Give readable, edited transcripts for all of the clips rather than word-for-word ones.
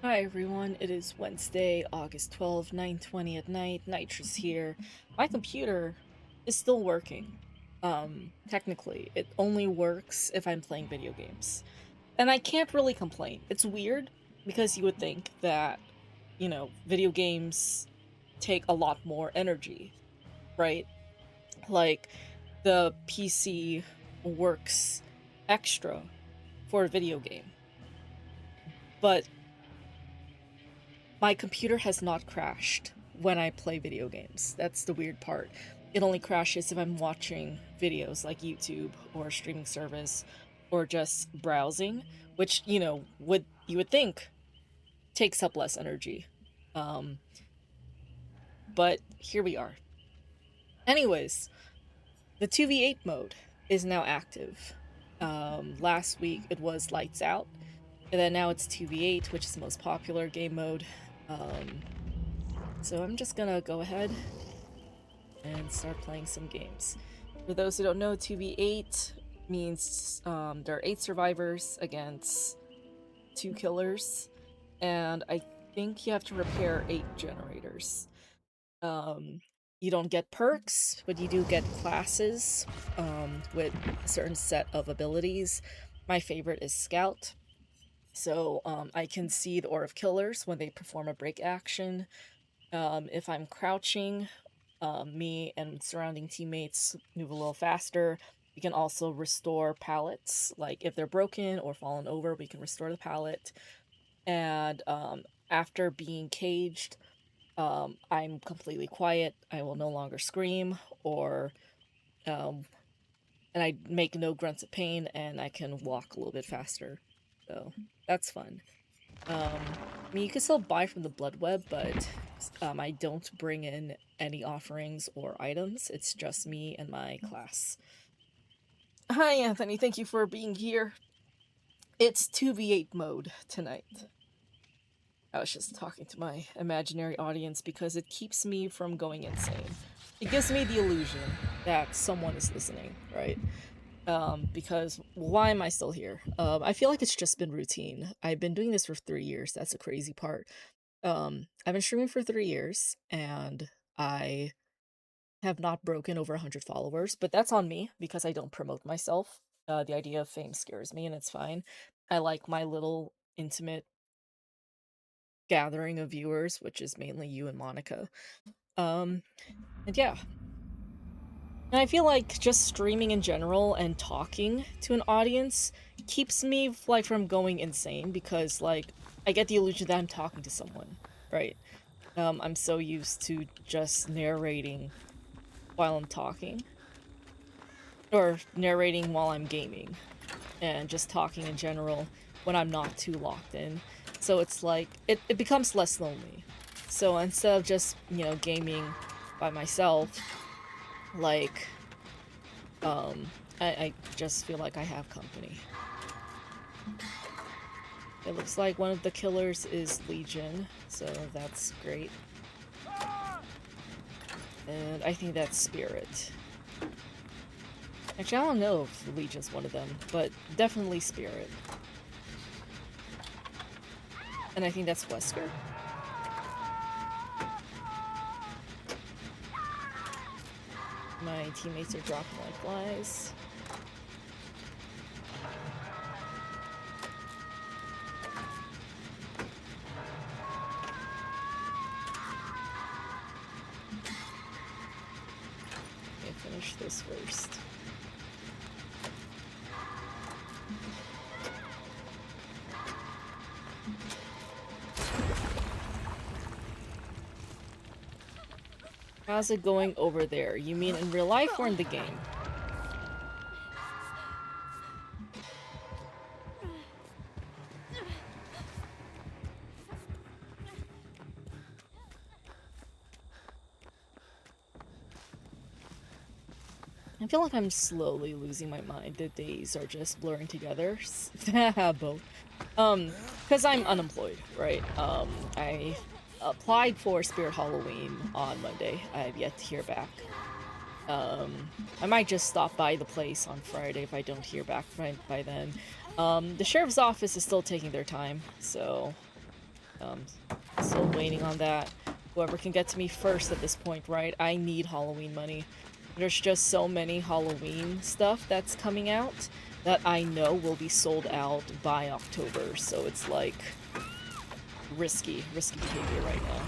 Hi everyone, it is Wednesday, August 12th, 9:20 at night. Nitra's here. My computer is still working. Technically, it only works if I'm playing video games. And I can't really complain. It's weird because you would think that, video games take a lot more energy, right? Like the PC works extra for a video game. But my computer has not crashed when I play video games. That's the weird part. It only crashes if I'm watching videos like YouTube or streaming service or just browsing, which, you would think takes up less energy. Um, but here we are. Anyways, the 2v8 mode is now active. Last week it was lights out, and then now it's 2v8, which is the most popular game mode. Um, So I'm just gonna go ahead and start playing some games. For those who don't know, 2v8 means there are 8 survivors against 2 killers, and I think you have to repair 8 generators. Um, you don't get perks, but you do get classes with a certain set of abilities. My favorite is Scout. So I can see the Aura of Killers when they perform a break action. If I'm crouching, me and surrounding teammates move a little faster. We can also restore pallets, like if they're broken or fallen over, we can restore the pallet. And after being caged, I'm completely quiet. I will no longer scream or um, and I make no grunts of pain, and I can walk a little bit faster. So that's fun. I mean, you can still buy from the Blood Web, but I don't bring in any offerings or items. It's just me and my class. Hi, Anthony. Thank you for being here. It's 2v8 mode tonight. I was just talking to my imaginary audience because it keeps me from going insane. It gives me the illusion that someone is listening, right? Because why am I still here? I feel like it's just been routine. I've been doing this for 3 years. That's the crazy part. I've been streaming for 3 years, and I have not broken over 100 followers, but that's on me because I don't promote myself. The idea of fame scares me, and it's fine. I like my little intimate gathering of viewers, which is mainly you and Monica. Um, and yeah. And I feel like just streaming in general and talking to an audience keeps me, like, from going insane because, like, I get the illusion that I'm talking to someone, right? I'm so used to just narrating while I'm talking, or narrating while I'm gaming, and just talking in general when I'm not too locked in. So it's like, it becomes less lonely. So instead of just, gaming by myself, like, I just feel like I have company. It looks like one of the killers is Legion, so that's great. And I think that's Spirit. Actually, I don't know if Legion's one of them, but definitely Spirit. And I think that's Wesker. My teammates are dropping like flies. Okay, finish this first. How's it going over there? You mean in real life or in the game? I feel like I'm slowly losing my mind. The days are just blurring together. Both. Because I'm unemployed, right? I applied for Spirit Halloween on Monday. I have yet to hear back. I might just stop by the place on Friday if I don't hear back by then. The sheriff's office is still taking their time, so Um, Still waiting on that. Whoever can get to me first at this point, right? I need Halloween money. There's just so many Halloween stuff that's coming out that I know will be sold out by October, so it's like risky behavior right now.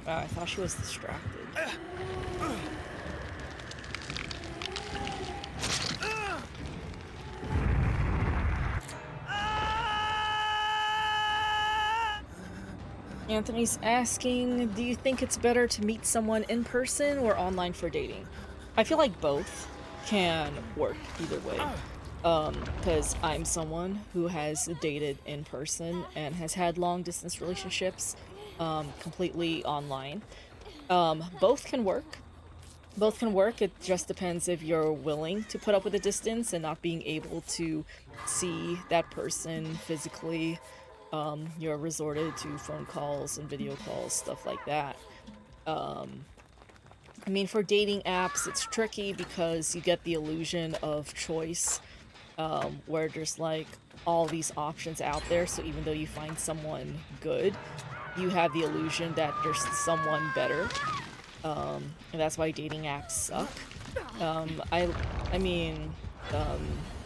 Wow, I thought she was distracted. Anthony's asking, do you think it's better to meet someone in person or online for dating? I feel like both can work either way. Because I'm someone who has dated in person and has had long distance relationships, completely online. Both can work. Both can work. It just depends if you're willing to put up with the distance and not being able to see that person physically. You're resorted to phone calls and video calls, stuff like that. I mean, for dating apps, it's tricky because you get the illusion of choice, where there's like all these options out there. So even though you find someone good, you have the illusion that there's someone better. And that's why dating apps suck. I mean,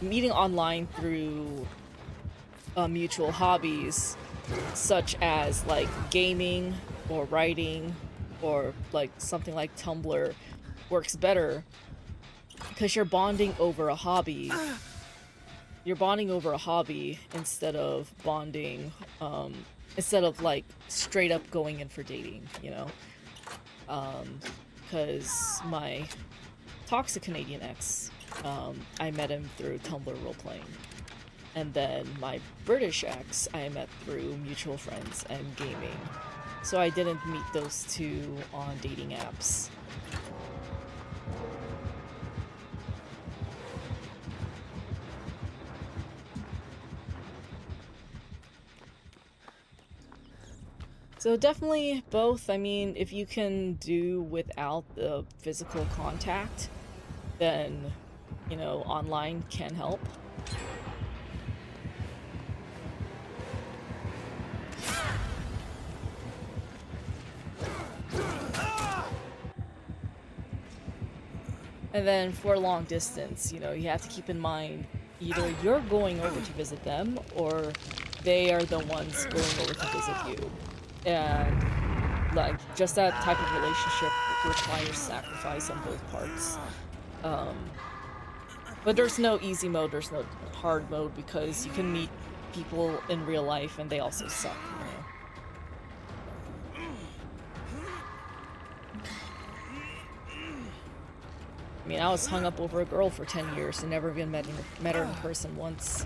meeting online through mutual hobbies, such as like gaming or writing or like something like Tumblr, works better because you're bonding over a hobby. You're bonding over a hobby instead of bonding, instead of like straight up going in for dating, you know? Because my toxic Canadian ex, I met him through Tumblr roleplaying. And then my British ex, I met through mutual friends and gaming. So I didn't meet those two on dating apps. So definitely both. I mean, if you can do without the physical contact, then, you know, online can help. And then for long distance, you know, you have to keep in mind either you're going over to visit them or they are the ones going over to visit you. And like just that type of relationship requires sacrifice on both parts. But there's no easy mode, there's no hard mode because you can meet people in real life and they also suck, you know? I mean, I was hung up over a girl for 10 years and never even met her in person once.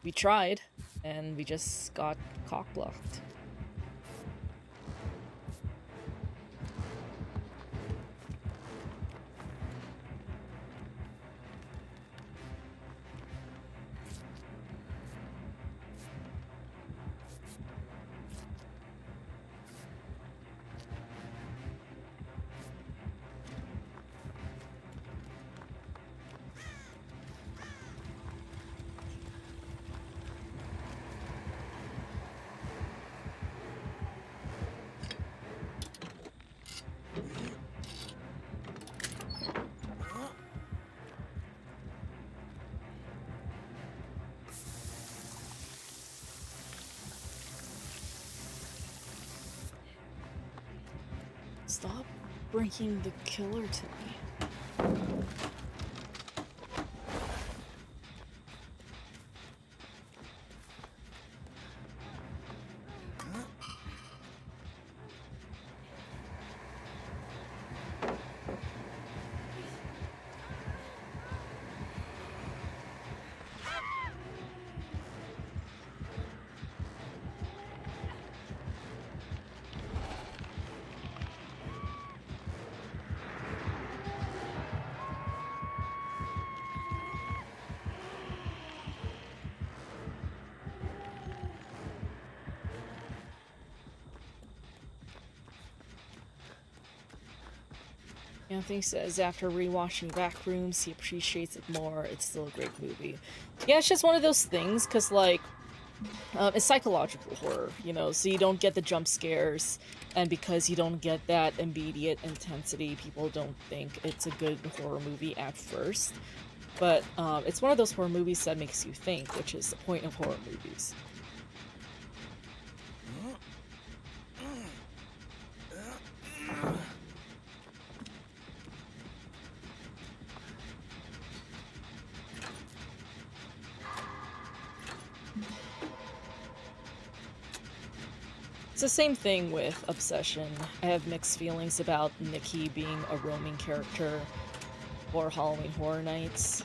We tried, and we just got cock-blocked. Stop bringing the killer to me. Anthony says after rewatching Backrooms, he appreciates it more. It's still a great movie. Yeah, it's just one of those things, because, like, it's psychological horror, you know, so you don't get the jump scares, and because you don't get that immediate intensity, people don't think it's a good horror movie at first. But it's one of those horror movies that makes you think, which is the point of horror movies. It's the same thing with Obsession. I have mixed feelings about Nikki being a roaming character for Halloween Horror Nights.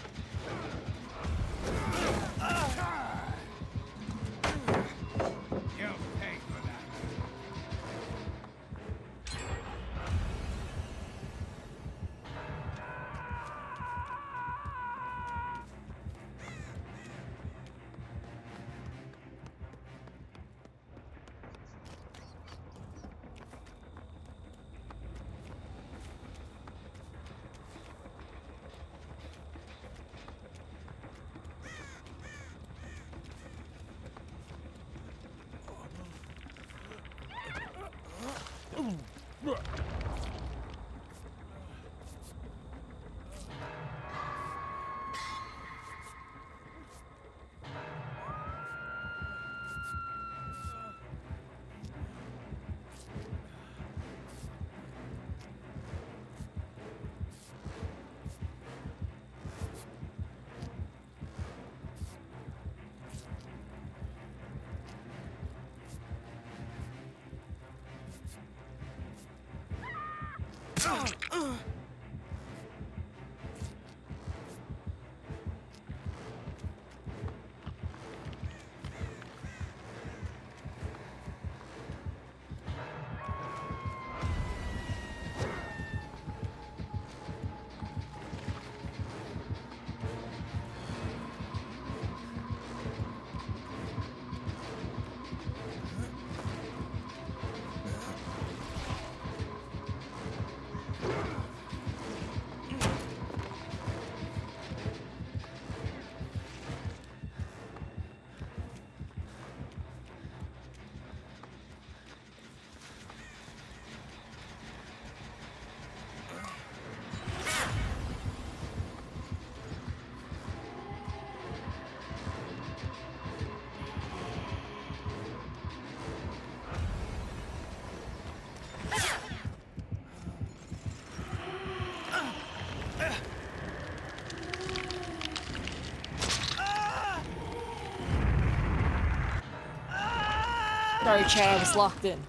Sorry, Chad, I was locked in.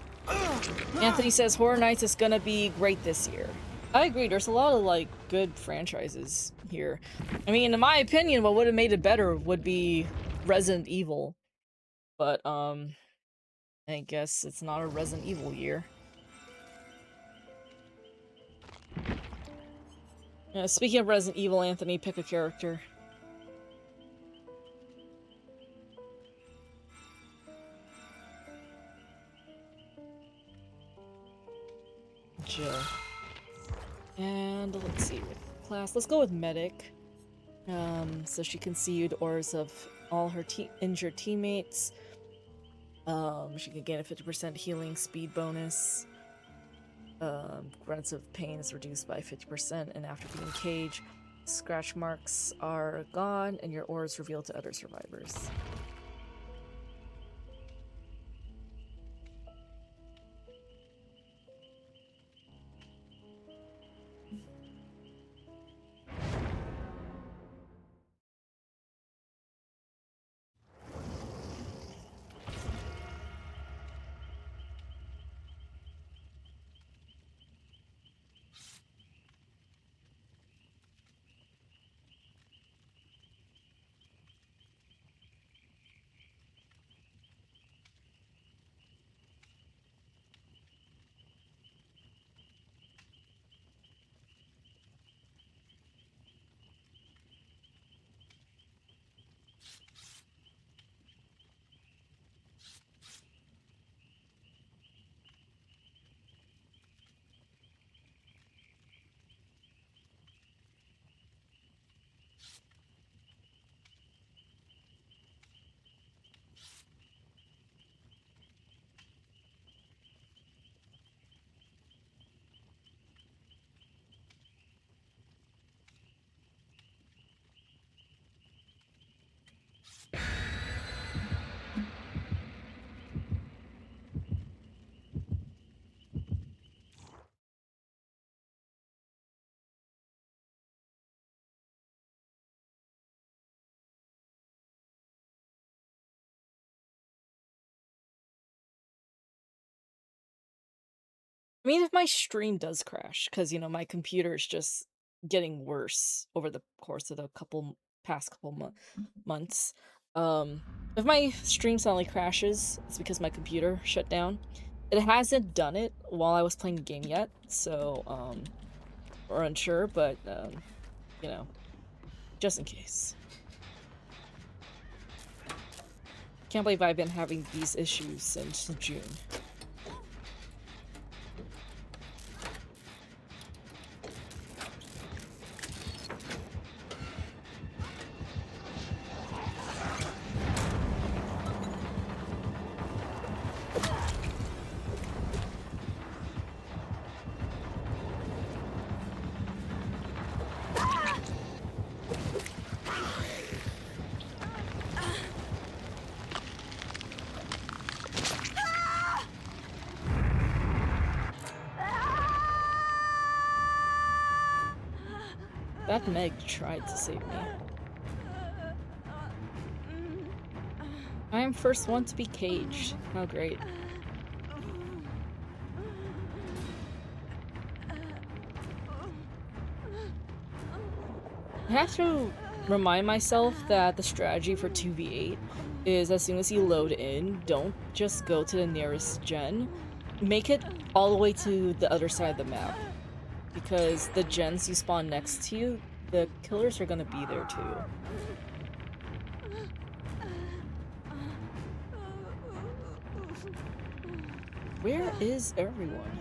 Anthony says Horror Nights is gonna be great this year. I agree, there's a lot of, like, good franchises here. I mean, in my opinion, what would have made it better would be Resident Evil. But, I guess it's not a Resident Evil year. Speaking of Resident Evil, Anthony, pick a character. Jill. And let's see, class. Let's go with Medic. So she can see auras of all her injured teammates. She can gain a 50% healing speed bonus. Grunts of pain is reduced by 50%, and after being caged, scratch marks are gone, and your aura is revealed to other survivors. I mean, if my stream does crash, because, you know, my computer is just getting worse over the course of the past couple months. Um, if my stream suddenly crashes, it's because my computer shut down. It hasn't done it while I was playing the game yet, so, we're unsure, but, you know, just in case. Can't believe I've been having these issues since June. That Meg tried to save me. I am first one to be caged. How great. I have to remind myself that the strategy for 2v8 is as soon as you load in, don't just go to the nearest gen. Make it all the way to the other side of the map. Because the gens you spawn next to you, the killers are gonna be there too. Where is everyone?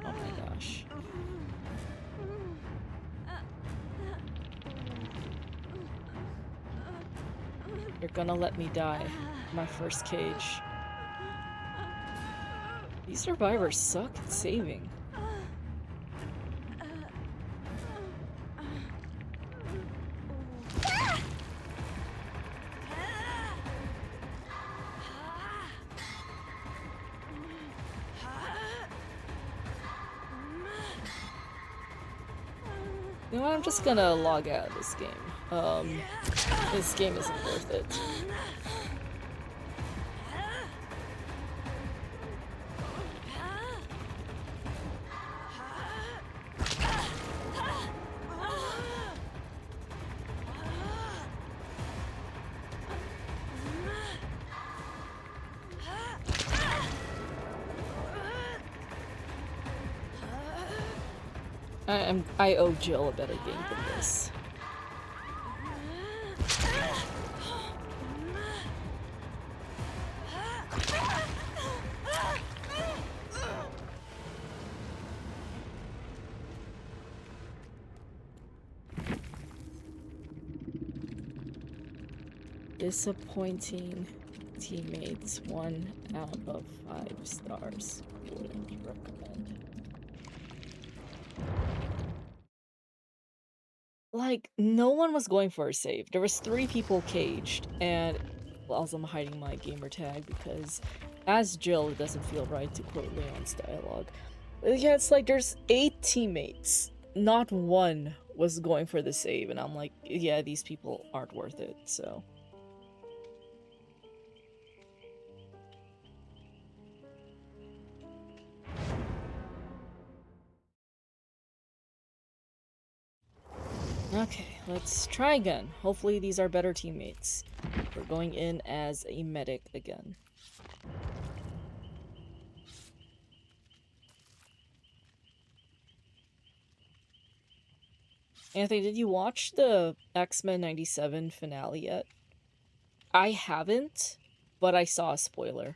Oh my gosh. You're gonna let me die. My first cage. These survivors suck at saving. You know what, I'm just gonna log out of this game. This game isn't worth it. I owe Jill a better game than this. Disappointing teammates, 1 out of 5 stars. Wouldn't recommend. Like, no one was going for a save. There was 3 people caged, and also I'm hiding my gamer tag because as Jill, it doesn't feel right to quote Leon's dialogue. Yeah, it's like there's 8 teammates. Not one was going for the save, and I'm like, yeah, these people aren't worth it, so. Okay, let's try again. Hopefully these are better teammates. We're going in as a medic again. Anthony, did you watch the X-Men 97 finale yet? I haven't, but I saw a spoiler,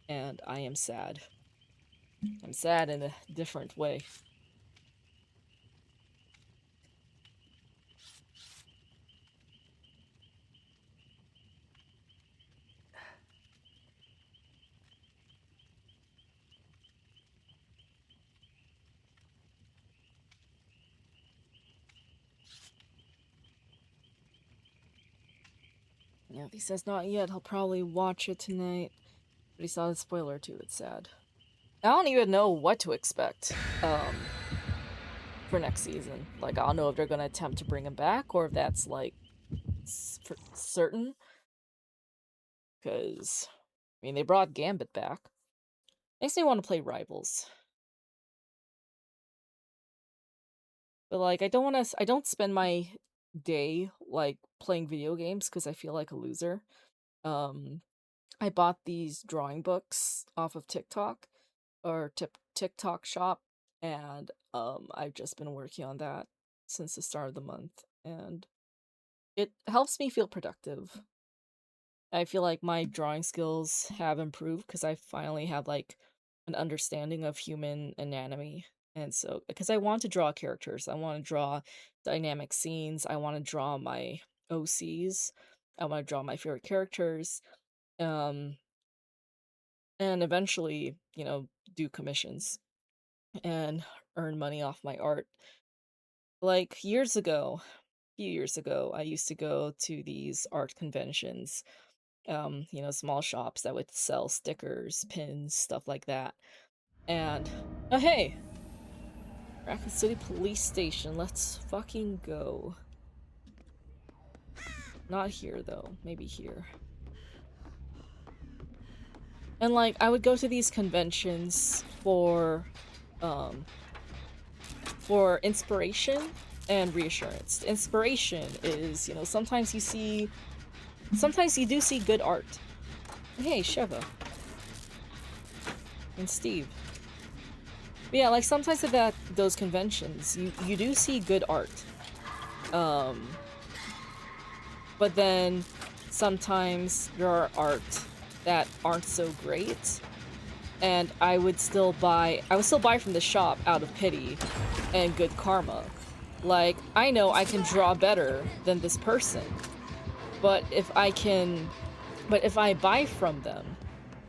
and I am sad. I'm sad in a different way. Yeah, if he says not yet, he'll probably watch it tonight. But he saw the spoiler too, it's sad. I don't even know what to expect, for next season. Like, I don't know if they're gonna attempt to bring him back, or if that's, like, for certain. because, I mean, they brought Gambit back. Makes me want to play Rivals. But, like, I don't spend my day, like, playing video games because I feel like a loser. I bought these drawing books off of TikTok, or TikTok shop, and, I've just been working on that since the start of the month, and it helps me feel productive. I feel like my drawing skills have improved because I finally have, like, an understanding of human anatomy. And so, because I want to draw characters, I want to draw dynamic scenes, I want to draw my OCs, I want to draw my favorite characters, um, and eventually, do commissions and earn money off my art. Like few years ago, I used to go to these art conventions, small shops that would sell stickers, pins, stuff like that. And oh hey, Raccoon City Police Station, let's fucking go. Not here though, maybe here. And like I would go to these conventions for inspiration and reassurance. Inspiration is, sometimes you do see good art. Hey, Sheva. And Steve. But yeah, like sometimes at those conventions, you do see good art. But then sometimes there are art that aren't so great. And I would still buy from the shop out of pity and good karma. Like, I know I can draw better than this person, but if I buy from them,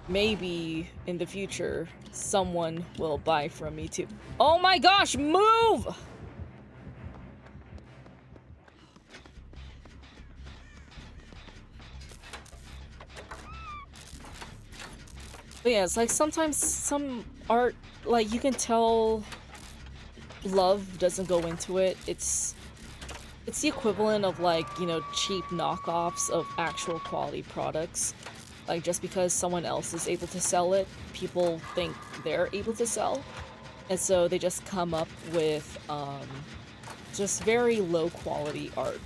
maybe in the future someone will buy from me too. Oh my gosh, move! But yeah, it's like sometimes some art, like you can tell love doesn't go into it. It's the equivalent of like, cheap knockoffs of actual quality products. Like just because someone else is able to sell it, people think they're able to sell. And so they just come up with just very low quality art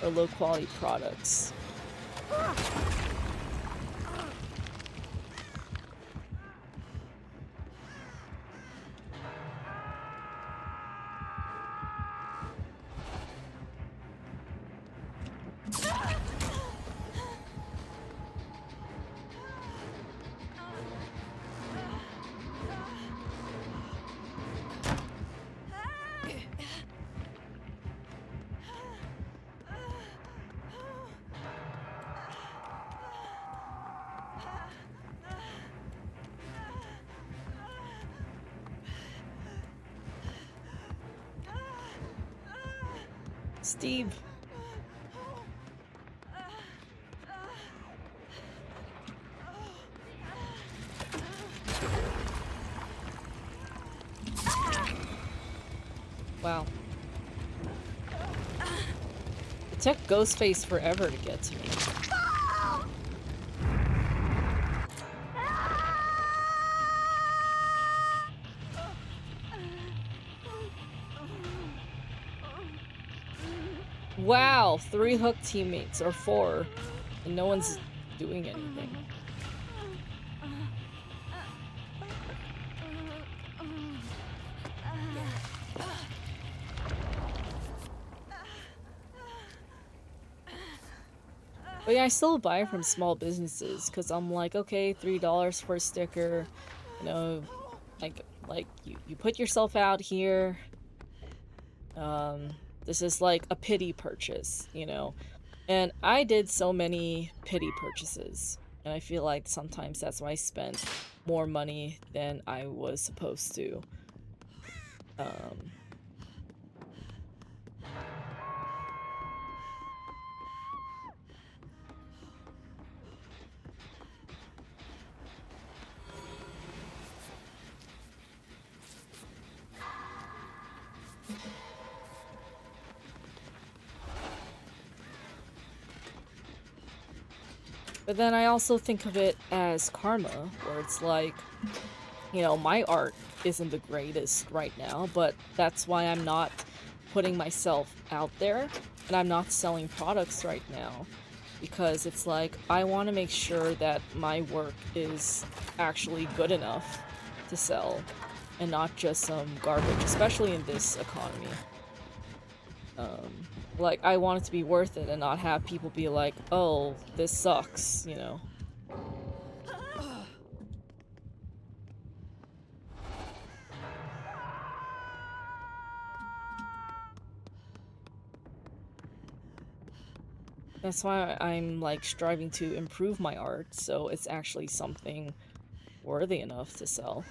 or low quality products. Steve. Wow. It took Ghostface forever to get to me. Wow, 3 hook teammates, or 4, and no one's doing anything. But yeah, I still buy from small businesses, because I'm like, okay, $3 for a sticker, like you put yourself out here. This is like a pity purchase, And I did so many pity purchases, and I feel like sometimes that's why I spent more money than I was supposed to. But then I also think of it as karma, where it's like, you know, my art isn't the greatest right now, but that's why I'm not putting myself out there, and I'm not selling products right now. Because it's like, I want to make sure that my work is actually good enough to sell, and not just some garbage, especially in this economy. Like, I want it to be worth it and not have people be like, oh, this sucks, you know? That's why I'm, like, striving to improve my art, so it's actually something worthy enough to sell.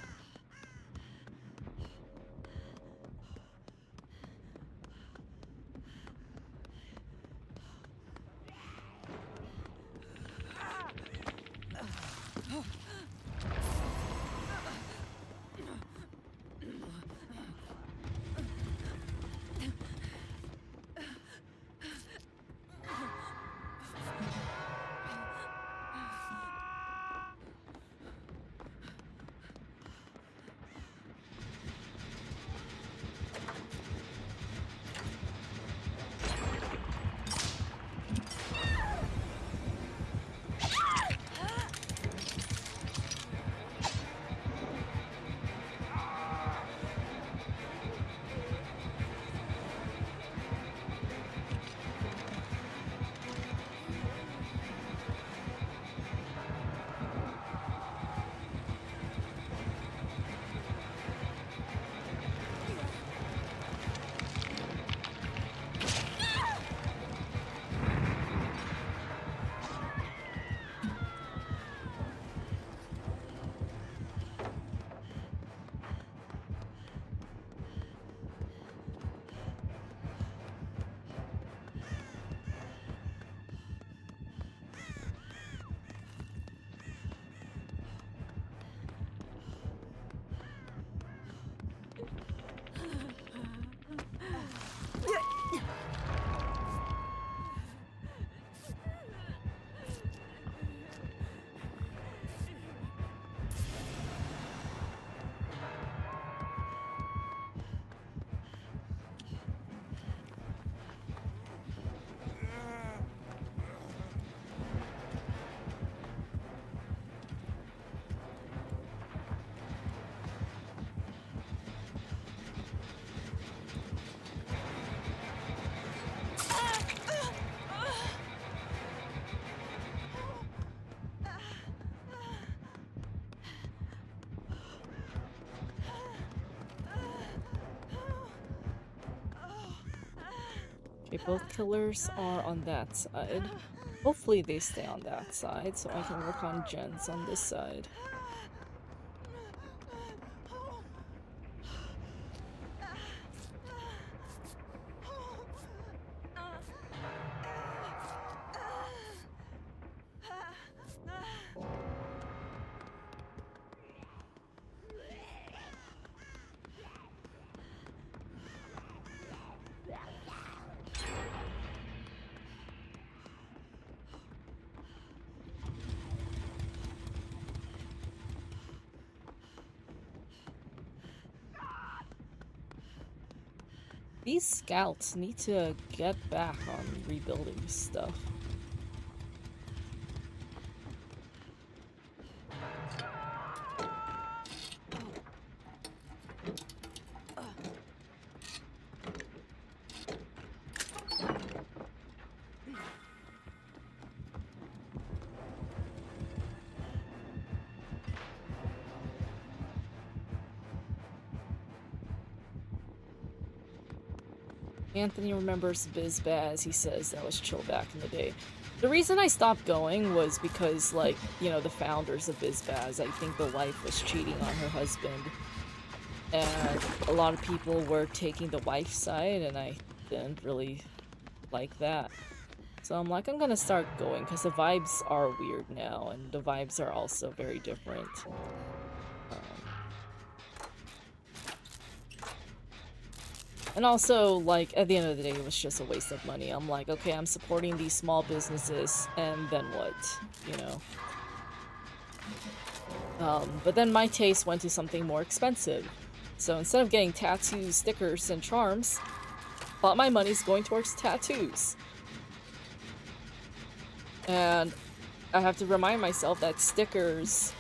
Okay, both killers are on that side. Hopefully they stay on that side, so I can work on gens on this side. These scouts need to get back on rebuilding stuff. Anthony remembers BizBaz. He says that was chill back in the day. The reason I stopped going was because, like, you know, the founders of BizBaz, I think the wife was cheating on her husband. And a lot of people were taking the wife's side, and I didn't really like that. So I'm like, I'm gonna start going, because the vibes are weird now, and the vibes are also very different. And also, like, at the end of the day, it was just a waste of money. I'm like, okay, I'm supporting these small businesses, and then what? You know? But then my taste went to something more expensive. So instead of getting tattoos, stickers, and charms, a lot of my money's going towards tattoos. And I have to remind myself that stickers,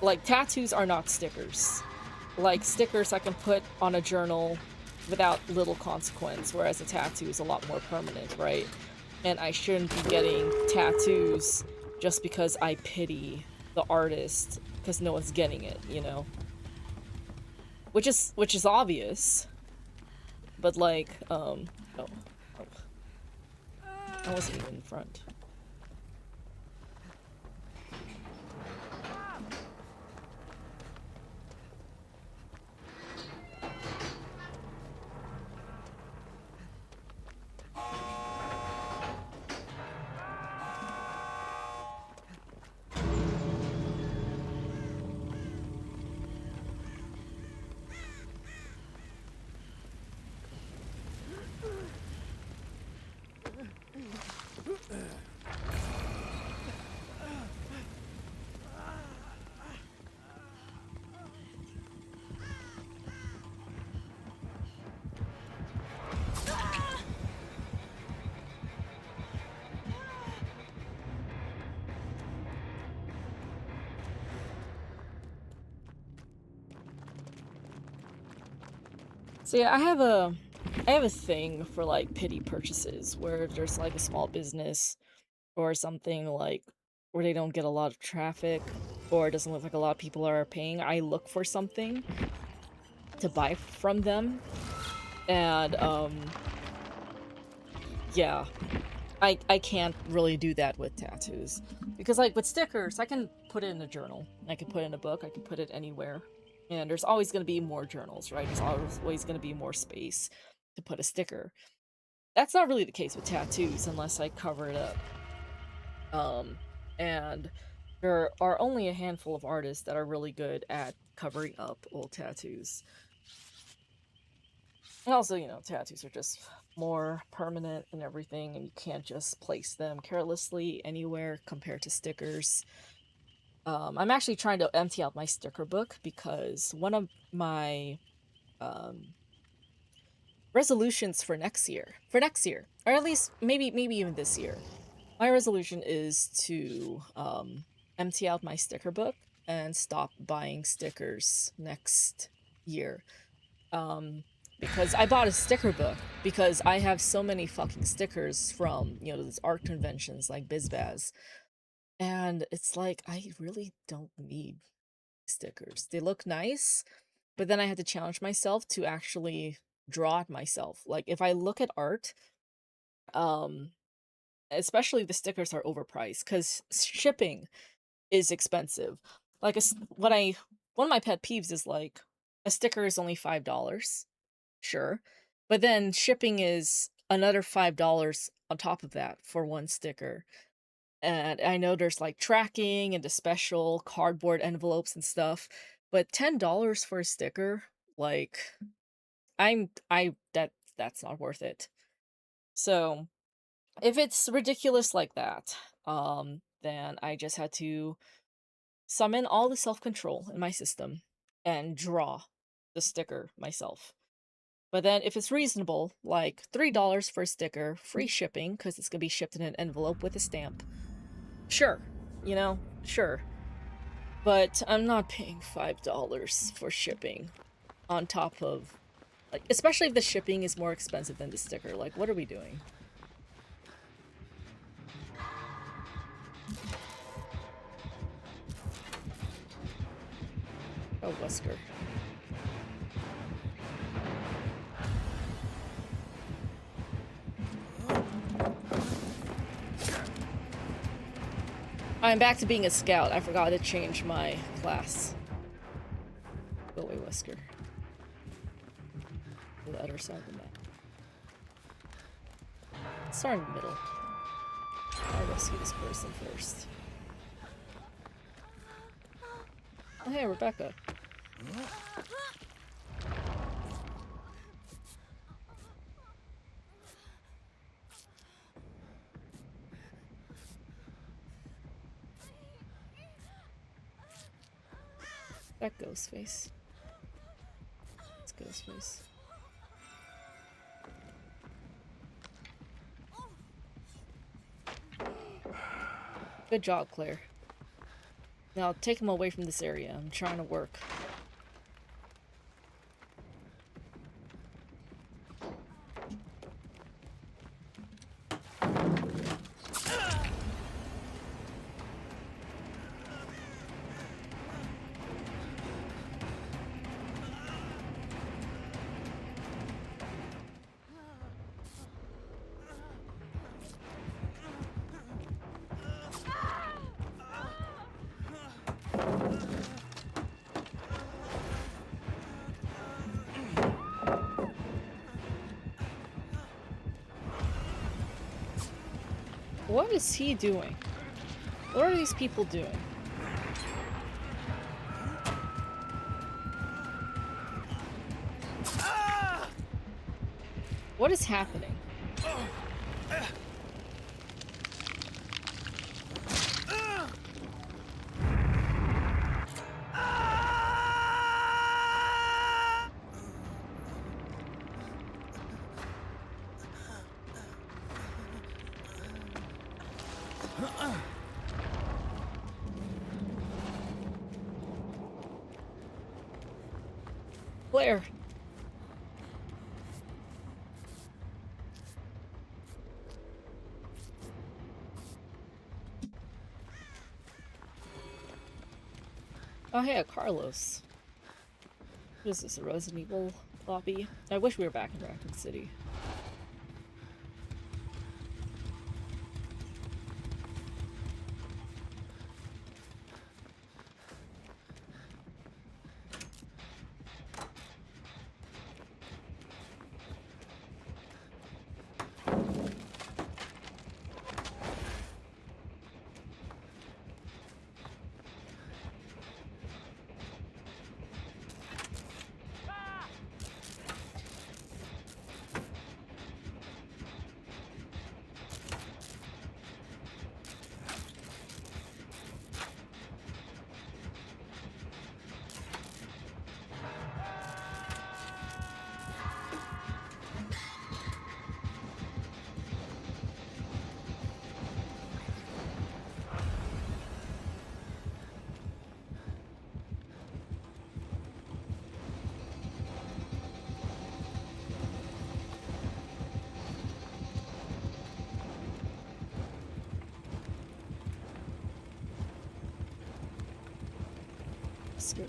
like, tattoos are not stickers. Like, stickers I can put on a journal without little consequence, whereas a tattoo is a lot more permanent, right? And I shouldn't be getting tattoos just because I pity the artist because no one's getting it, you know? Which is obvious. But like, oh. I wasn't even in front. So yeah, I have a thing for like pity purchases where there's like a small business or something like where they don't get a lot of traffic or it doesn't look like a lot of people are paying. I look for something to buy from them. And yeah, I can't really do that with tattoos. Because like with stickers, I can put it in a journal. I can put it in a book, I can put it anywhere. And there's always going to be more journals, right? There's always going to be more space to put a sticker. That's not really the case with tattoos unless I cover it up. And there are only a handful of artists that are really good at covering up old tattoos. And also, you know, tattoos are just more permanent and everything, and you can't just place them carelessly anywhere compared to stickers. I'm actually trying to empty out my sticker book because one of my resolutions for next year, or at least maybe even this year, my resolution is to empty out my sticker book and stop buying stickers next year. Because I bought a sticker book because I have so many fucking stickers from, you know, these art conventions like BizBaz. And it's like, I really don't need stickers. They look nice, but then I had to challenge myself to actually draw it myself. Like, if I look at art, um, especially the stickers are overpriced because shipping is expensive. Like, one of my pet peeves is like, a sticker is only $5. Sure. But then shipping is another $5 on top of that for one sticker. And I know there's like tracking and the special cardboard envelopes and stuff, but $10 for a sticker, like that's not worth it. So, if it's ridiculous like that, then I just had to summon all the self-control in my system and draw the sticker myself. But then if it's reasonable, like $3 for a sticker, free shipping, because it's going to be shipped in an envelope with a stamp, sure, you know, sure. But I'm not paying $5 for shipping on top of, like, especially if the shipping is more expensive than the sticker. Like, what are we doing? Oh, Wesker. I'm back to being a scout. I forgot to change my class. Go away, Wesker. The other side of the map. Let's start in the middle. I'll rescue this person first. Oh, hey, Rebecca. That ghost face. It's ghost face. Good job, Claire. Now take him away from this area. I'm trying to work. What is he doing? What are these people doing? What is happening? Claire. Oh, hey, Carlos. What is this, a Resident Evil lobby? I wish we were back in Raccoon City. Skip.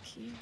Here.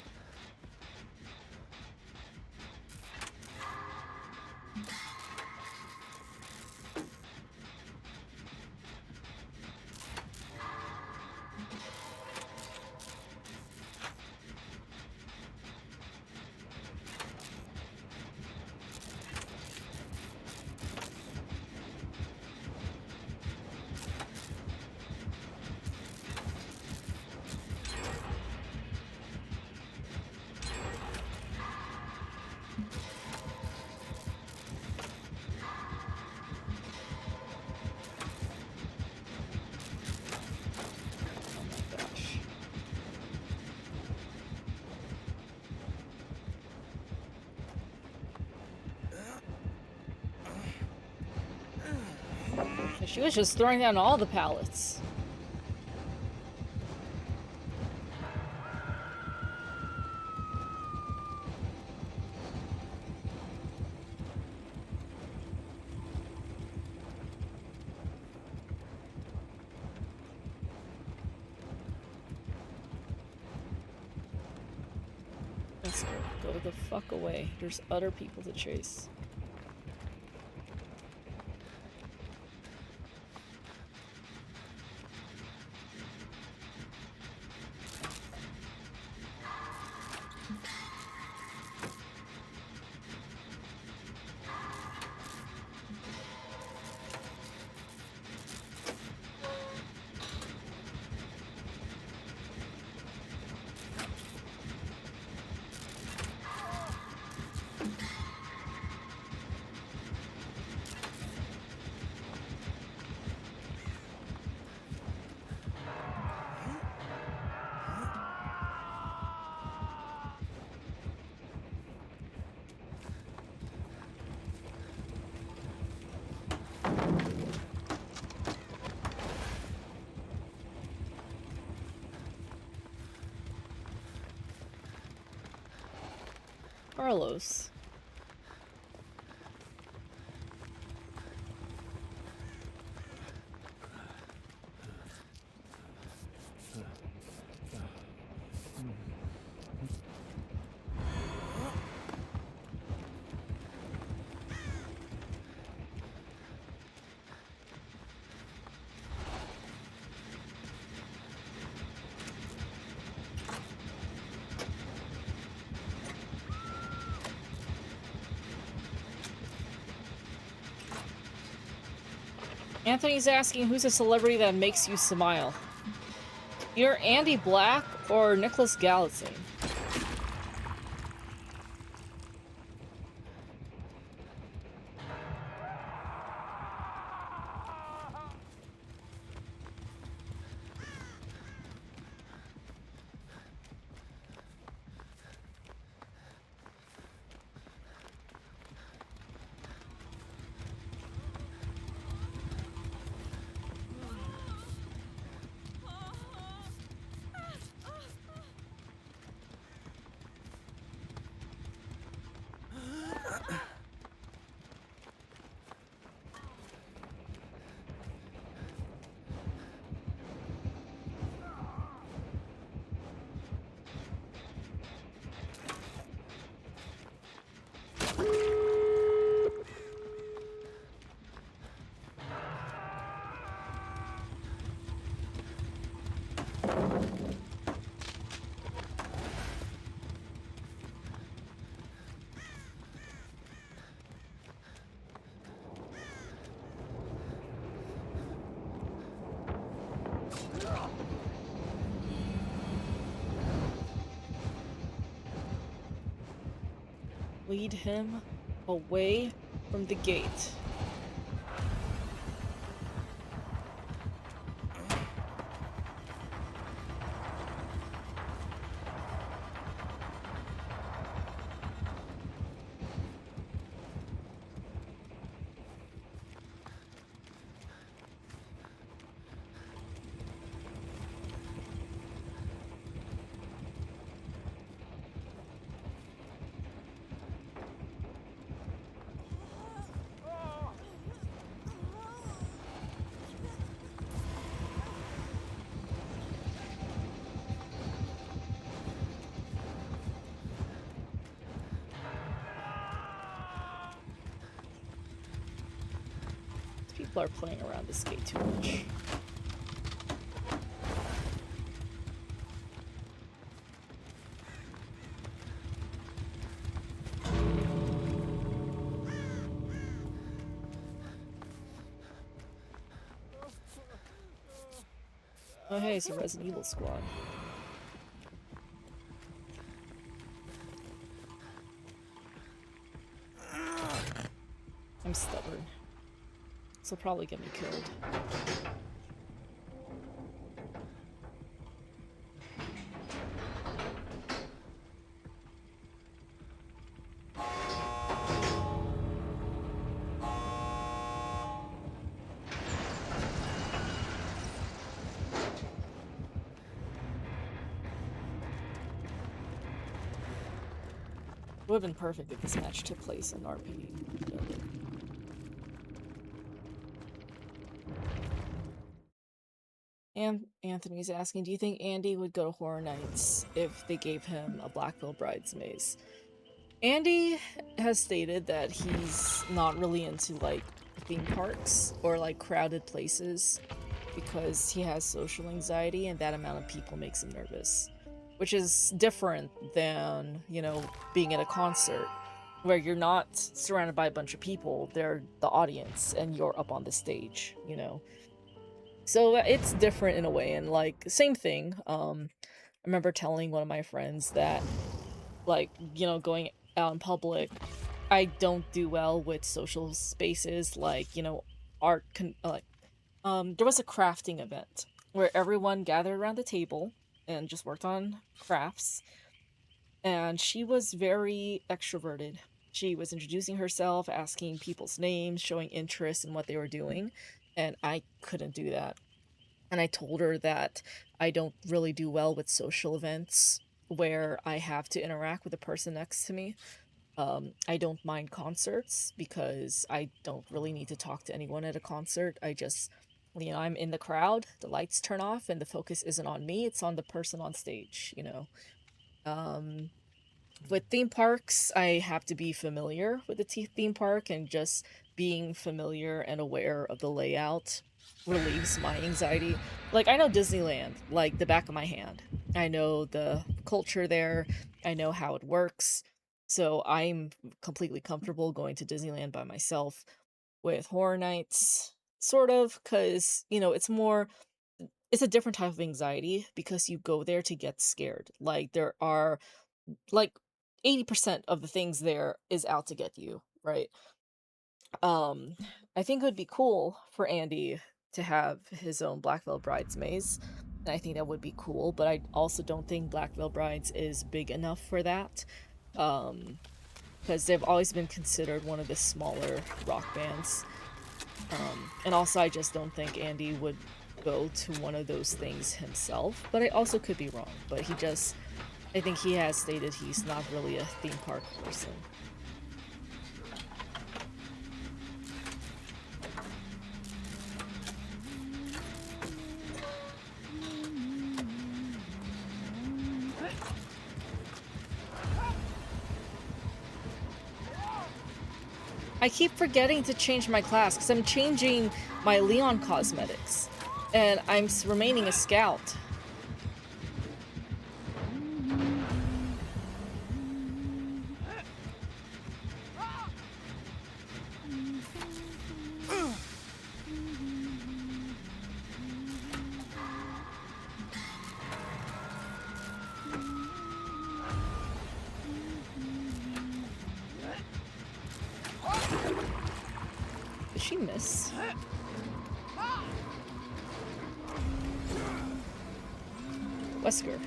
She was just throwing down all the pallets. Let's go the fuck away. There's other people to chase. Carlos. Anthony's asking, who's a celebrity that makes you smile? You're Andy Black or Nicholas Galitzine? Lead him away from the gate. People are playing around this gate too much. Oh hey, it's a Resident Evil squad. I'm stubborn. This will probably get me killed. It would have been perfect if this match took place in RP. And Anthony's asking, do you think Andy would go to Horror Nights if they gave him a Blackville Bridesmaids? Andy has stated that he's not really into like theme parks or like crowded places because he has social anxiety and that amount of people makes him nervous. Which is different than, you know, being at a concert where you're not surrounded by a bunch of people, they're the audience and you're up on the stage, you know. So it's different in a way, and like same thing. I remember telling one of my friends that, like, you know, going out in public, I don't do well with social spaces like, you know, there was a crafting event where everyone gathered around the table and just worked on crafts, and she was very extroverted. She was introducing herself, asking people's names, showing interest in what they were doing, and I couldn't do that. And I told her that I don't really do well with social events where I have to interact with the person next to me. I don't mind concerts because I don't really need to talk to anyone at a concert. I just, I'm in the crowd, the lights turn off, and the focus isn't on me, it's on the person on stage, you know. Um, with theme parks, I have to be familiar with the theme park, and just being familiar and aware of the layout relieves my anxiety. Like, I know Disneyland like the back of my hand. I know the culture there, I know how it works. So I'm completely comfortable going to Disneyland by myself. With Horror Nights, sort of, because, it's a different type of anxiety because you go there to get scared. Like, there are like 80% of the things there is out to get you, right? Um, I think it would be cool for Andy to have his own Black Veil Brides maze. And I think that would be cool, but I also don't think Black Veil Brides is big enough for that. Because they've always been considered one of the smaller rock bands. And also, I just don't think Andy would go to one of those things himself, but I also could be wrong. But I think he has stated he's not really a theme park person. I keep forgetting to change my class because I'm changing my Leon cosmetics, and I'm remaining a scout. Did she miss? Wesker.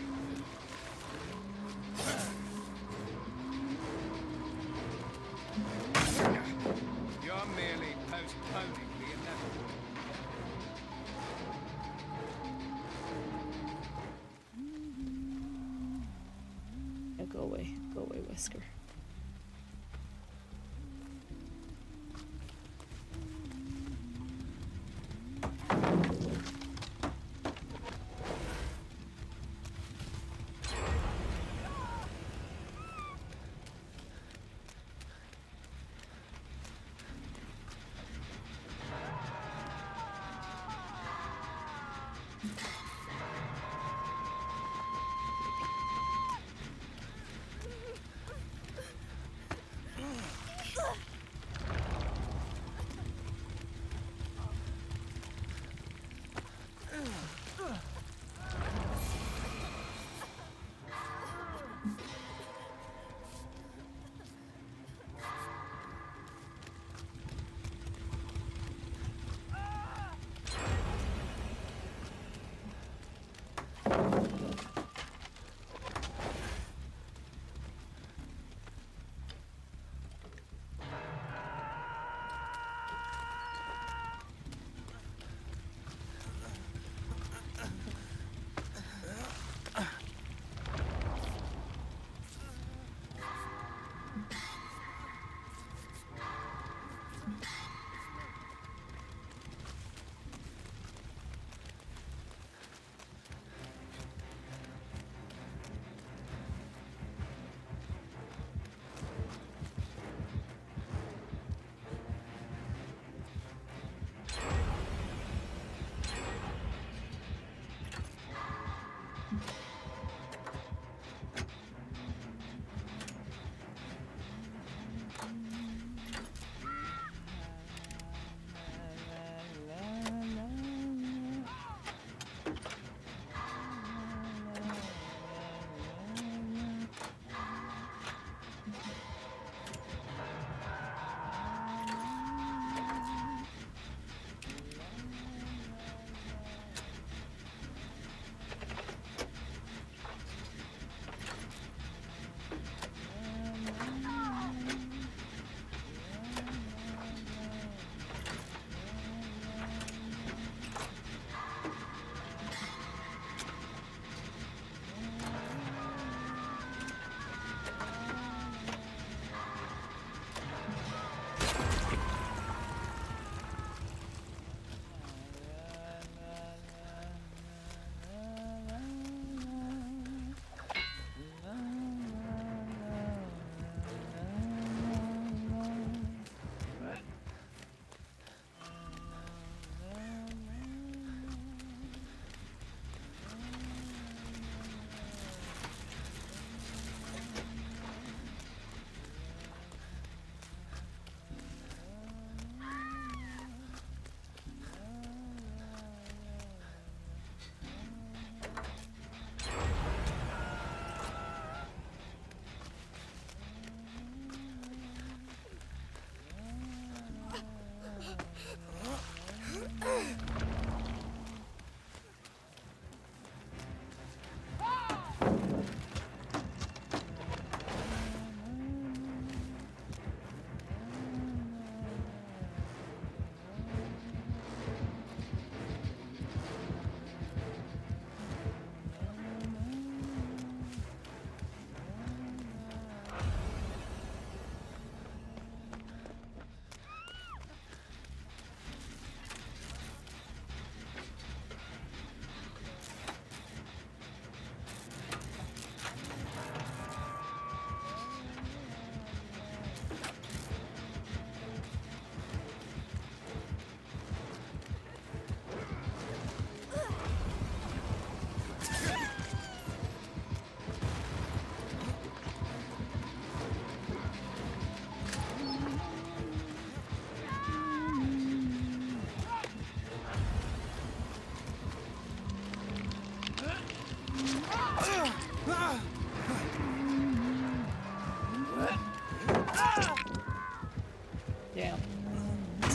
You're merely postponing the inevitable. Yeah, go away, Wesker.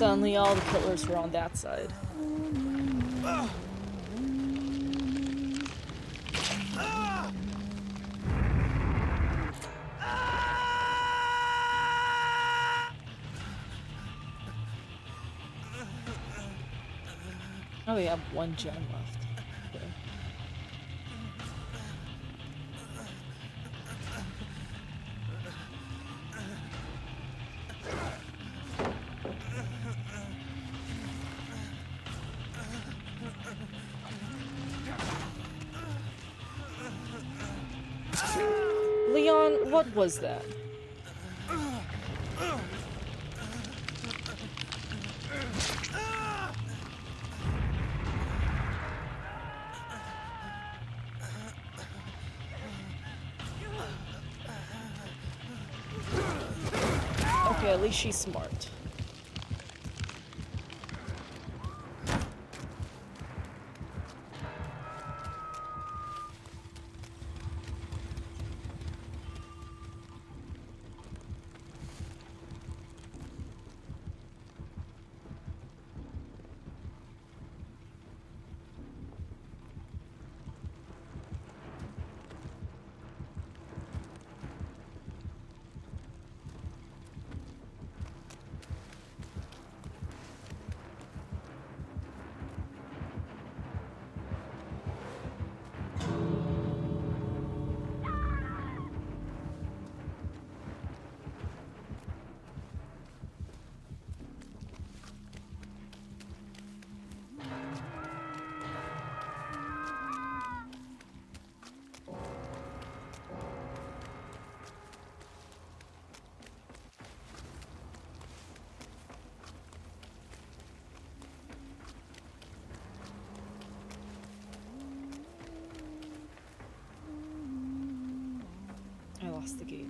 Suddenly all the killers were on that side. Oh, we have one gem left. Okay. Leon, what was that? Okay, at least she's smart. I lost the gate.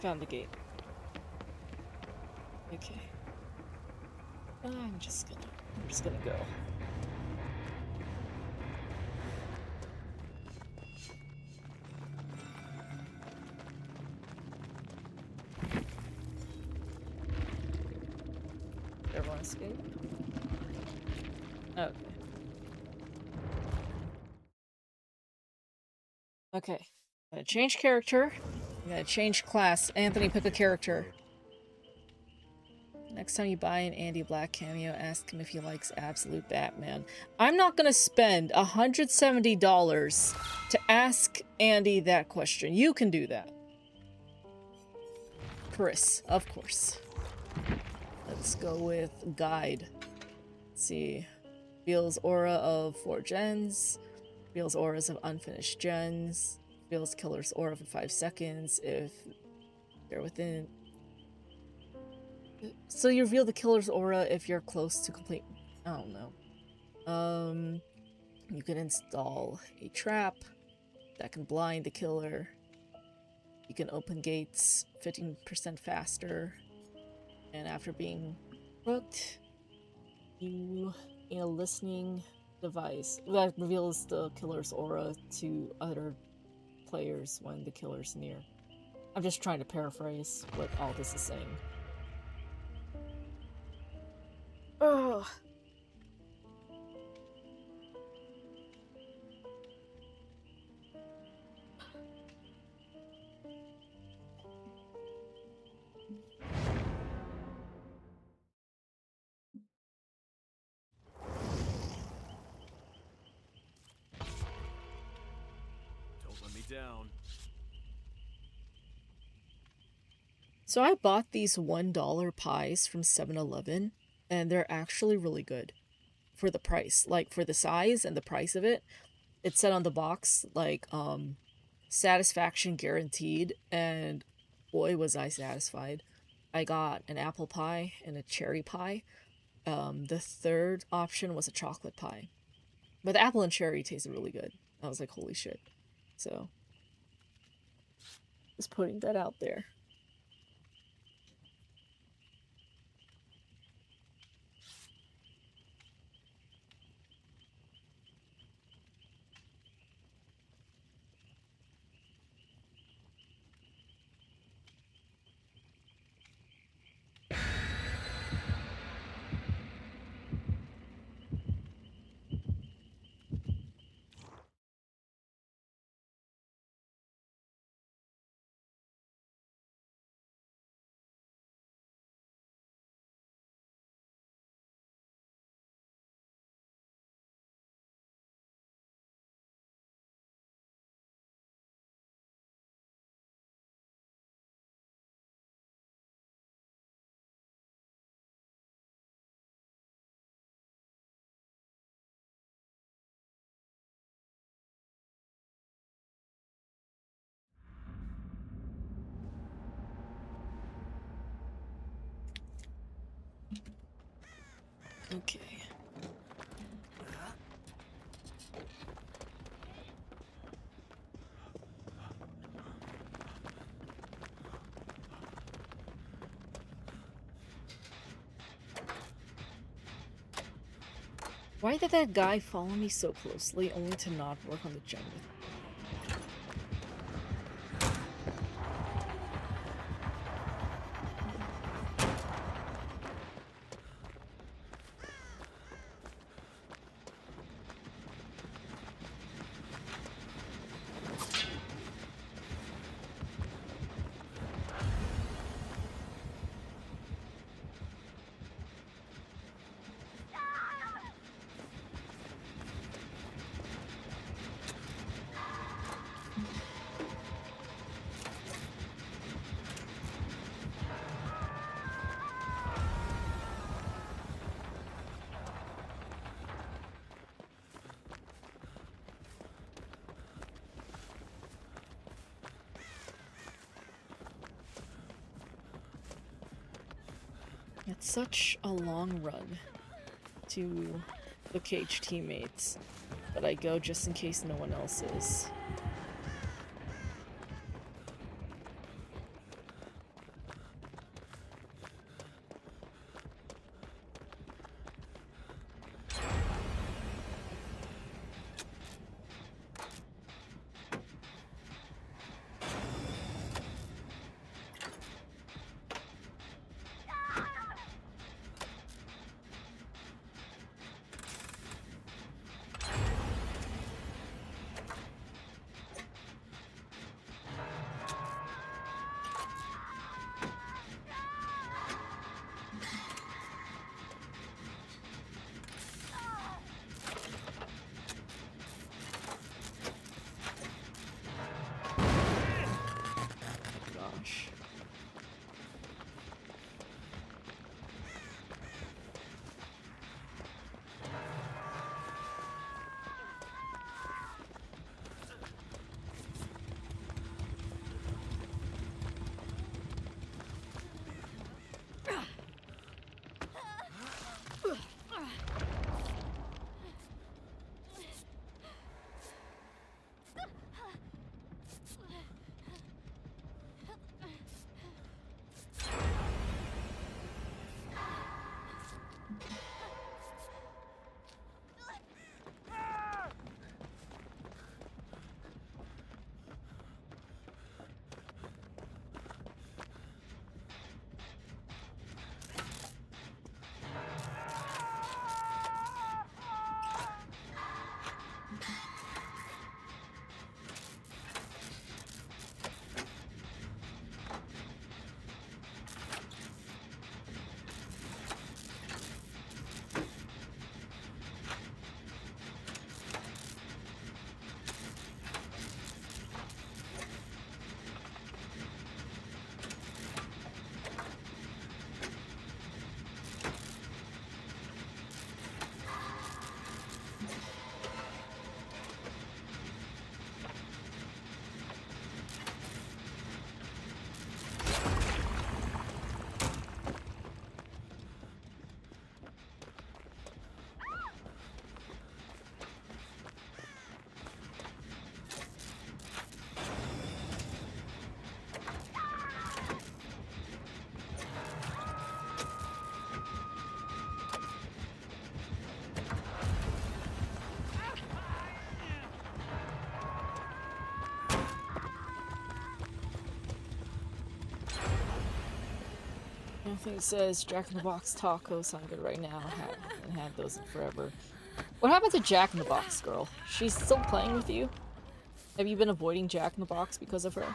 Found the gate. Okay. I'm just gonna go. Everyone escape? Okay. Okay. I'm gonna change character. I'm gonna change class. Anthony, pick a character. Next time you buy an Andy Black cameo, ask him if he likes Absolute Batman. I'm not gonna spend $170 to ask Andy that question. You can do that. Chris, of course. Let's go with Guide. Let's see. Feels aura of 4 gens. Feels auras of unfinished gens. Feels killer's aura for 5 seconds if they're within. So you reveal the killer's aura if you're close to complete. I don't know. You can install a trap that can blind the killer. You can open gates 15% faster. And after being hooked, you in a listening device that reveals the killer's aura to other players when the killer's near. I'm just trying to paraphrase what all this is saying. Ugh. Don't let me down. So I bought these $1 pies from 7-Eleven, and they're actually really good for the price. Like, for the size and the price of it, it said on the box, like, satisfaction guaranteed, and boy was I satisfied. I got an apple pie and a cherry pie. The third option was a chocolate pie. But the apple and cherry tasted really good. I was like, holy shit. So, just putting that out there. Okay. Why did that guy follow me so closely only to not work on the gen with me? It's such a long run to the cage teammates, but I go just in case no one else is. Gosh. Nothing says Jack in the Box tacos sound good right now. Haven't had those in forever. What happened to Jack in the Box girl? She's still playing with you? Have you been avoiding Jack in the Box because of her?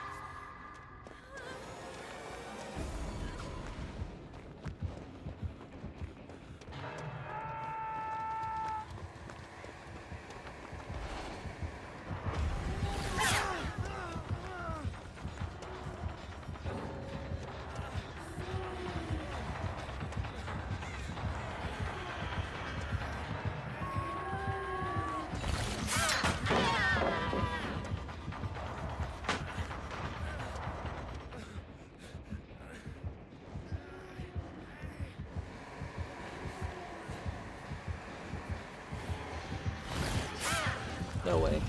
No way.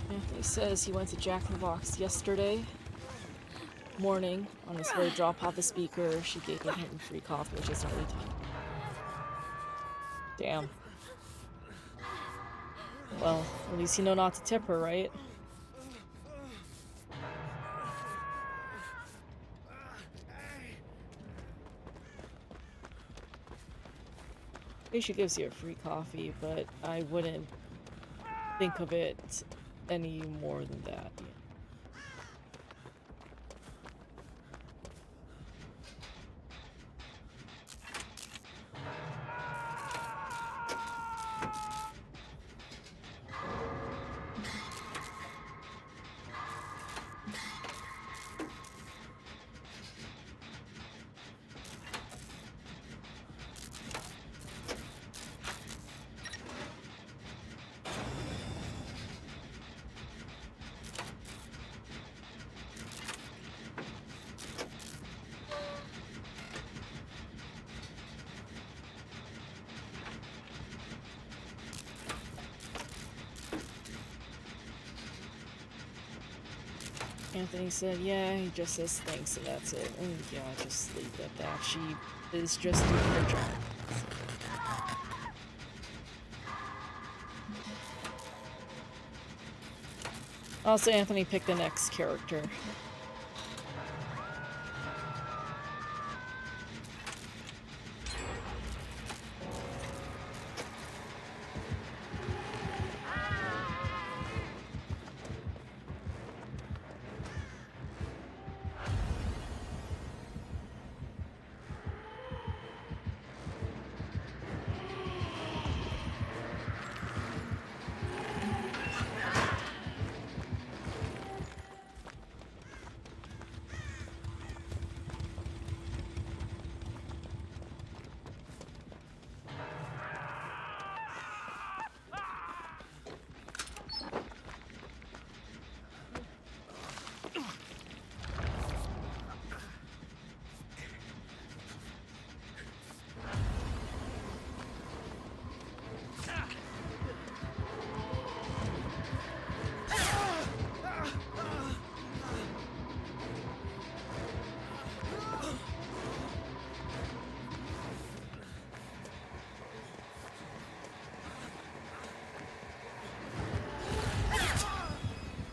Anthony says he went to Jack in the Box yesterday morning. On his way to drop off the speaker, she gave him free coffee, which is already done. Damn. Well, at least you know not to tip her, right? She gives you a free coffee, but I wouldn't think of it any more than that. Anthony said, yeah, he just says thanks and that's it. And yeah, just leave it at that. She is just doing her job. Also, Anthony picked the next character.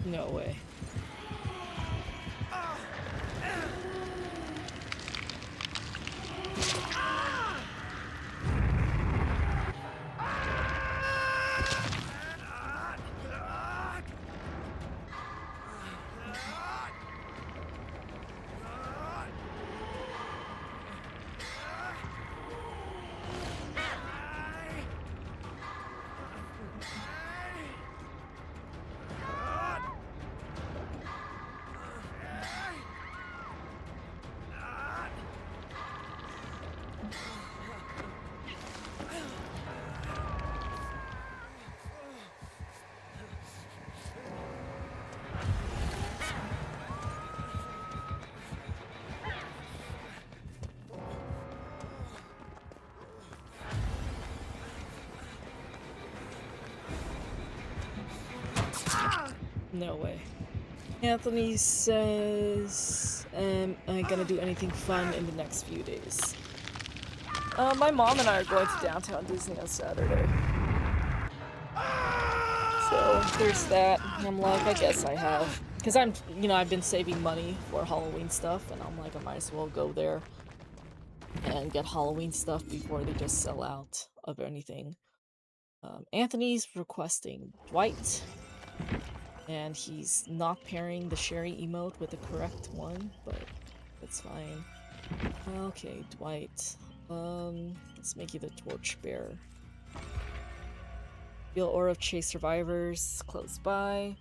No way. No way. Anthony says, am I gonna do anything fun in the next few days? My mom and I are going to downtown Disney on Saturday. So, there's that. I'm like, I guess I have. Because I've been saving money for Halloween stuff, and I'm like, I might as well go there and get Halloween stuff before they just sell out of anything. Anthony's requesting Dwight. And he's not pairing the Sherry emote with the correct one, but that's fine. Okay, Dwight. Let's make you the torchbearer. Feel aura of chase survivors close by.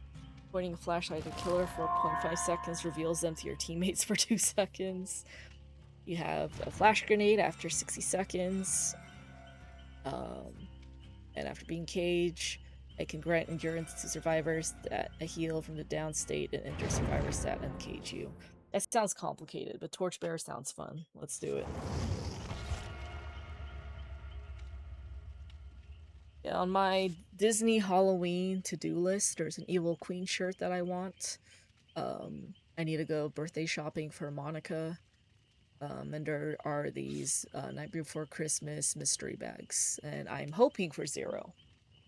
Pointing a flashlight at a killer for 0.5 seconds reveals them to your teammates for 2 seconds. You have a flash grenade after 60 seconds. And after being caged, it can grant endurance to survivors that a heal from the down state and injure survivors that uncage you. That sounds complicated, but Torchbearer sounds fun. Let's do it. Yeah, on my Disney Halloween to-do list, there's an Evil Queen shirt that I want. I need to go birthday shopping for Monica. And there are these Night Before Christmas mystery bags, and I'm hoping for 0.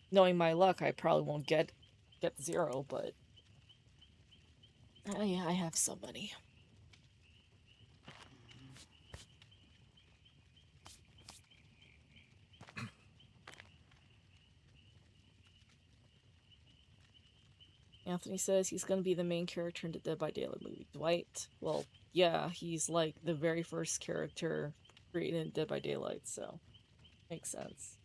Knowing my luck, I probably won't get 0, but yeah, I have some money. Anthony says he's gonna be the main character in the Dead by Daylight movie. Dwight? Well, yeah, he's like the very first character created in Dead by Daylight, so makes sense.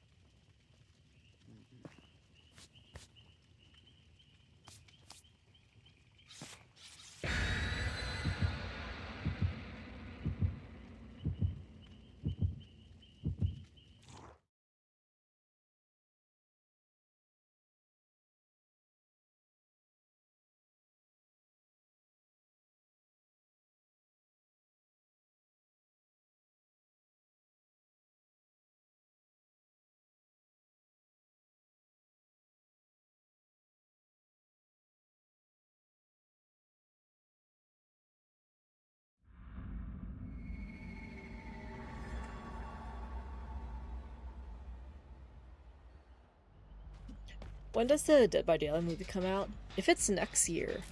When does the Dead by Daylight movie come out? If it's next year,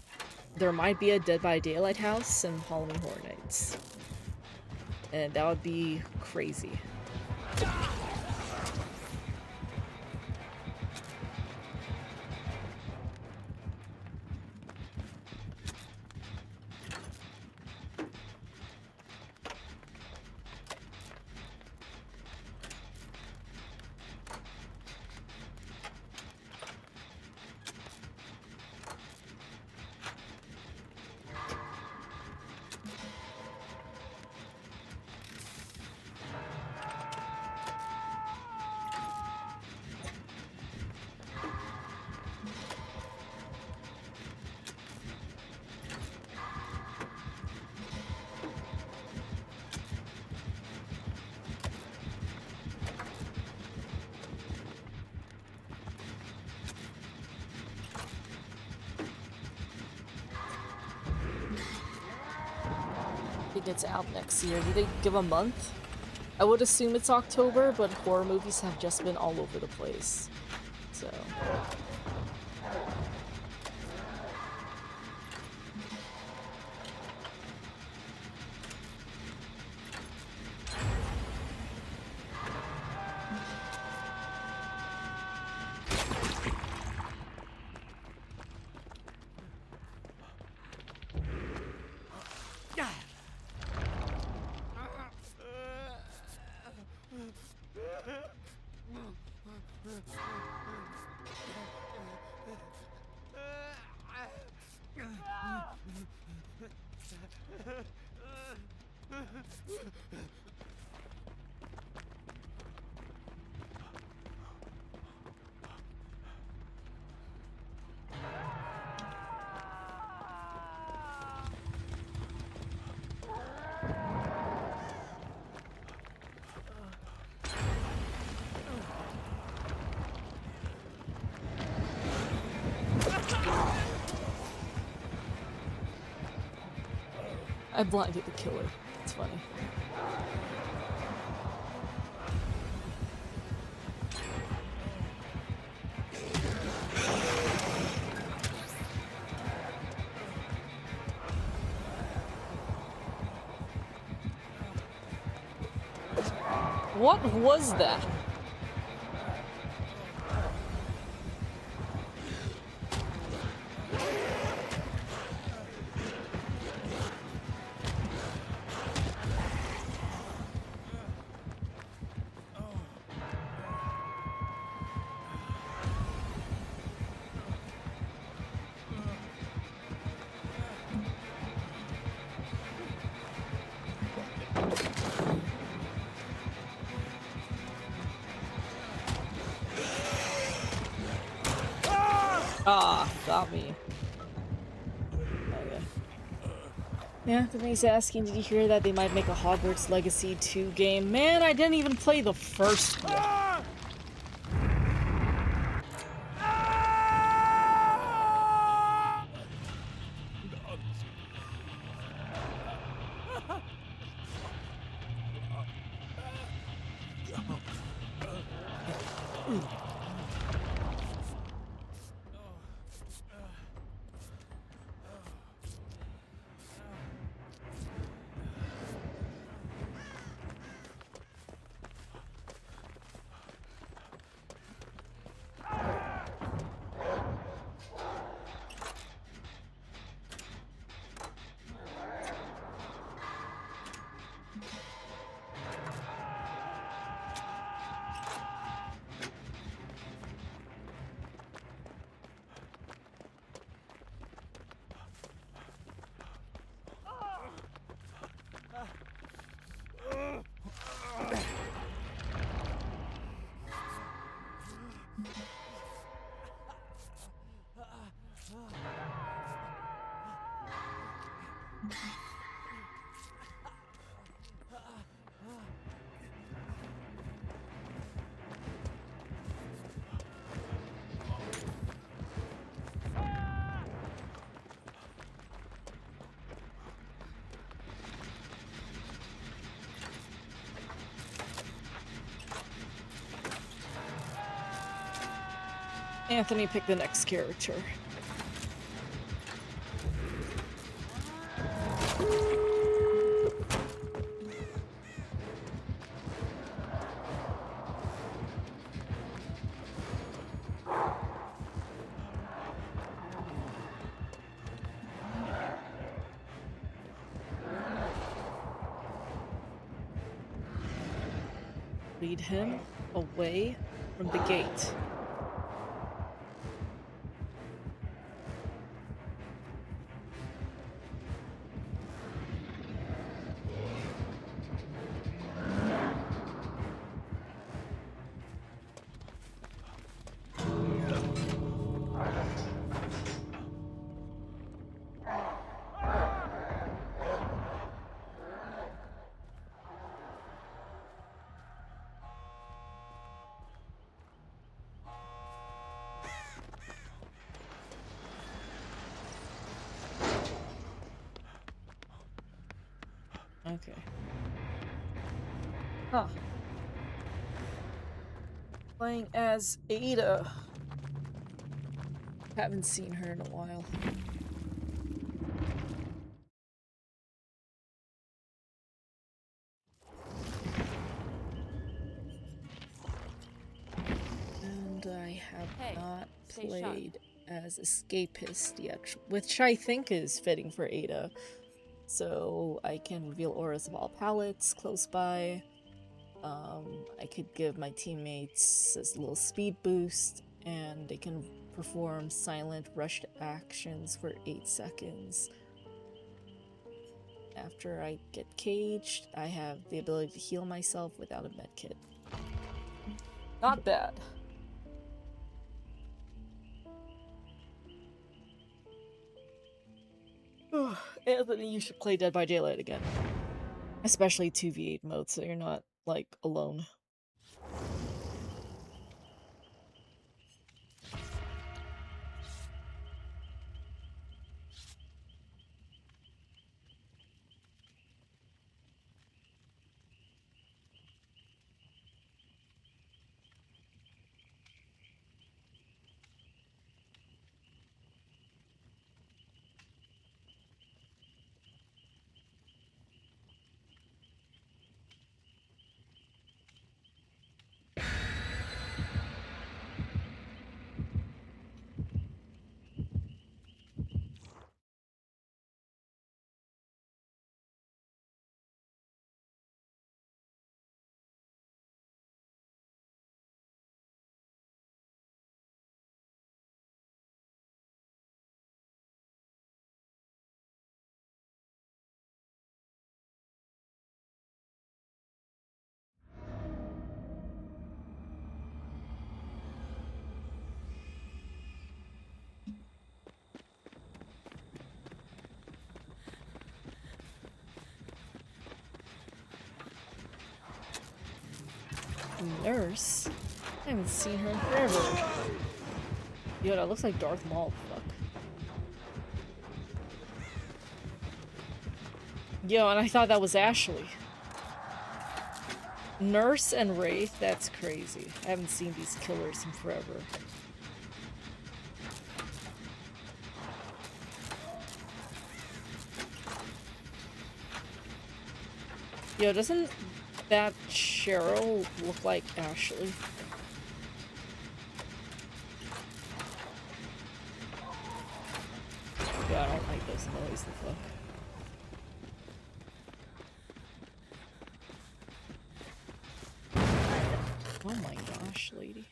there might be a Dead by Daylight house and Halloween Horror Nights. And that would be crazy. I think it's out next year. Do they give a month? I would assume it's October, but horror movies have just been all over the place. So... I blinded the killer. It's funny. What was that? Ah, got me. Okay. Yeah, Denise asking, did you hear that they might make a Hogwarts Legacy 2 game? Man, I didn't even play the first one. Anthony, pick the next character. Lead him away from the gate. Okay. Huh. Playing as Ada. Haven't seen her in a while. And I have not played as Escapist yet, which I think is fitting for Ada. So I can reveal auras of all palettes close by. I could give my teammates a little speed boost, and they can perform silent rushed actions for 8 seconds. After I get caged, I have the ability to heal myself without a medkit. Not bad. Anthony, you should play Dead by Daylight again. Especially 2v8 mode, so you're not, like, alone. Nurse? I haven't seen her in forever. Yo, that looks like Darth Maul. Fuck. Yo, and I thought that was Ashley. Nurse and Wraith? That's crazy. I haven't seen these killers in forever. Yo, doesn't that Cheryl look like Ashley? Yeah, I don't like those noises, the fuck. Oh my gosh, lady.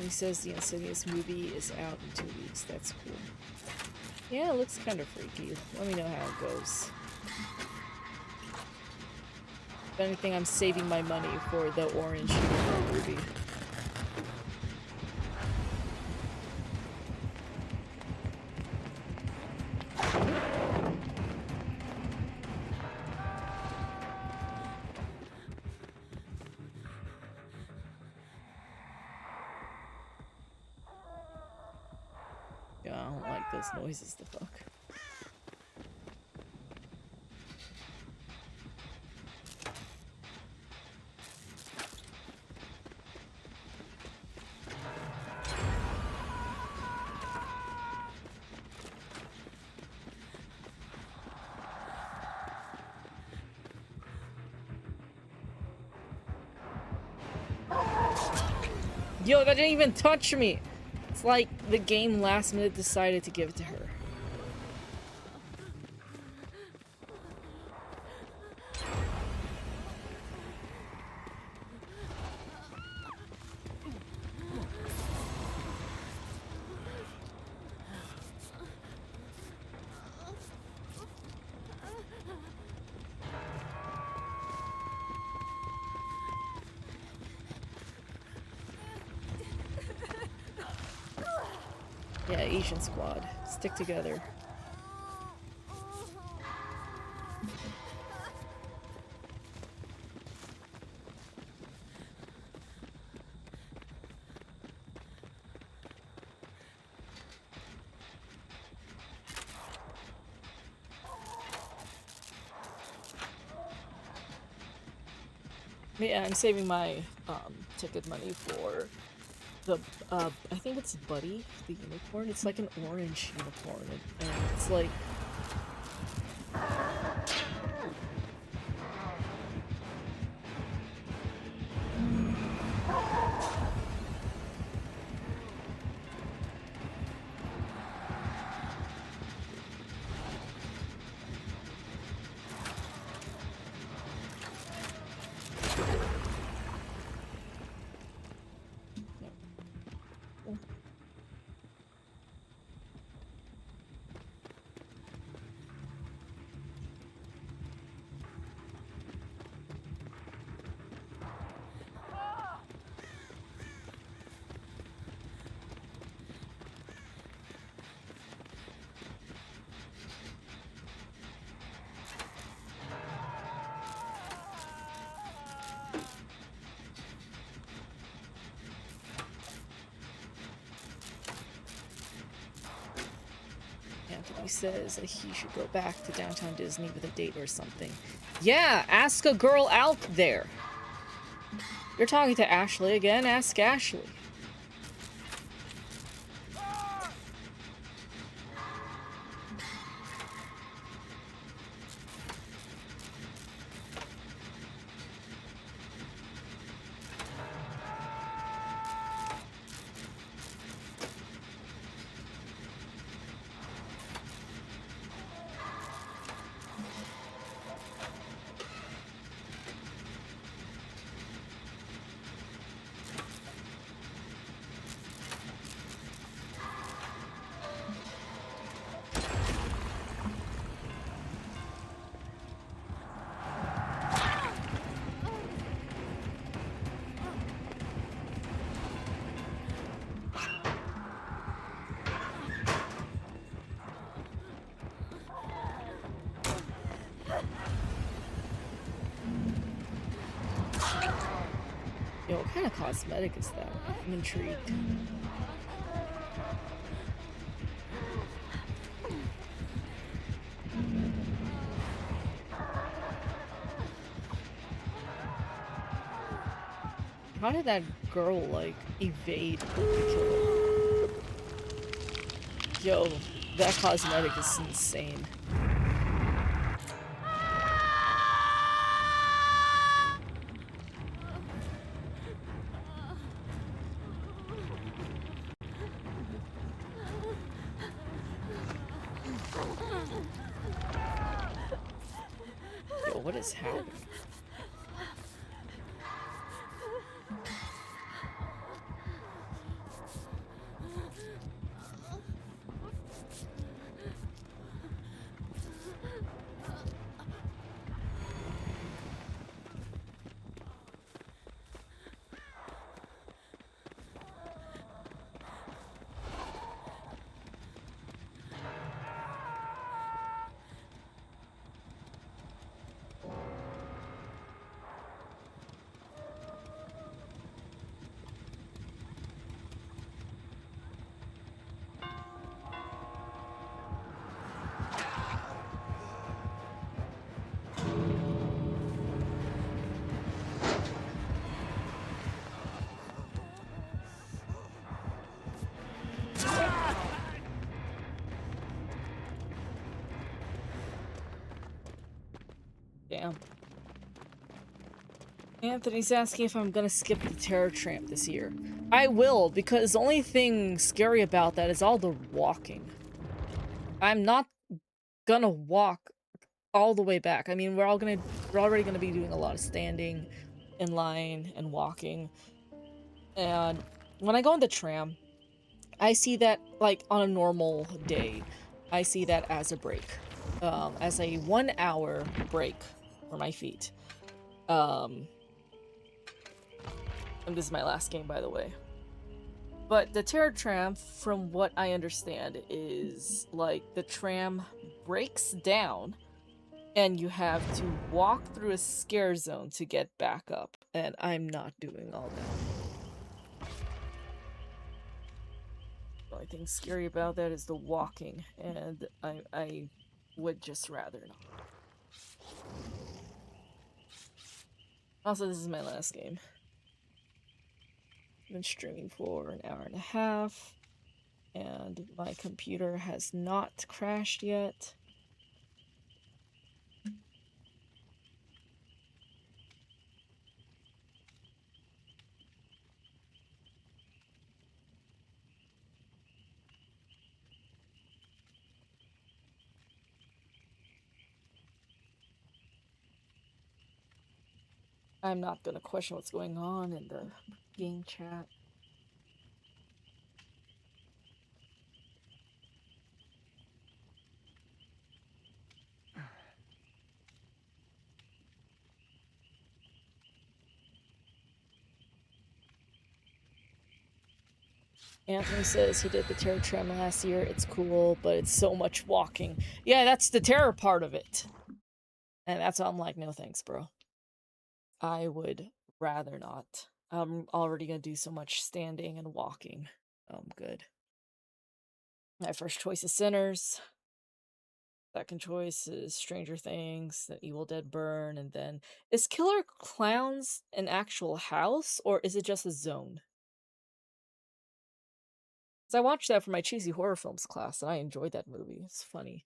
He says the Insidious movie is out in 2 weeks. That's cool. Yeah, it looks kind of freaky. Let me know how it goes. If anything, I'm saving my money for the orange movie. Yeah, I don't like those noises, the fuck. Yo, that didn't even touch me! It's like the game last minute decided to give it to her. Yeah, Asian squad. Stick together. Yeah, I'm saving my ticket money for the I think it's Buddy, the unicorn. It's like an orange unicorn, and it's like Anthony says that he should go back to downtown Disney with a date or something. Yeah, ask a girl out there. You're talking to Ashley again? Ask Ashley. kind of cosmetic is that? I'm intrigued. How did that girl, like, evade the killer? Yo, that cosmetic is insane. Yo, what is happening? Damn. Anthony's asking if I'm gonna skip the Terror Tramp this year. I will, because the only thing scary about that is all the walking. I'm not gonna walk all the way back. I mean, we're already gonna be doing a lot of standing in line and walking. And when I go on the tram, I see that, like, on a normal day, I see that as a break. As a 1 hour break for my feet. And this is my last game, by the way. But the Terror Tram, from what I understand, is like the tram breaks down and you have to walk through a scare zone to get back up. And I'm not doing all that. The only thing scary about that is the walking, and I would just rather not. Also, this is my last game. I've been streaming for an hour and a half, and my computer has not crashed yet. I'm not gonna question what's going on in the game chat. Anthony says he did the Terror Tram last year. It's cool, but it's so much walking. Yeah, that's the terror part of it. And that's why I'm like, no thanks, bro. I would rather not. I'm already gonna do so much standing and walking. I'm good. My first choice is Sinners. Second choice is Stranger Things, The Evil Dead Burn, and then... Is Killer Clowns an actual house, or is it just a zone? Because I watched that for my cheesy horror films class, and I enjoyed that movie. It's funny.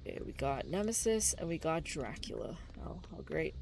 Okay, we got Nemesis, and we got Dracula. Oh, how great.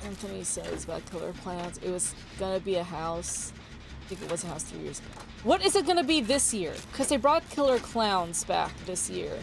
Anthony says about killer plans. It was gonna be a house. I think it was a house 3 years ago. What is it gonna be this year? Because they brought killer clowns back this year.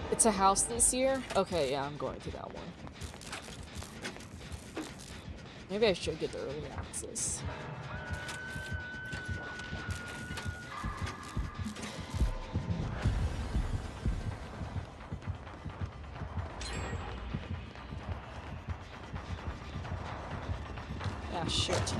It's a house this year? Okay, yeah, I'm going to that one. Maybe I should get the early access. Ah, shit.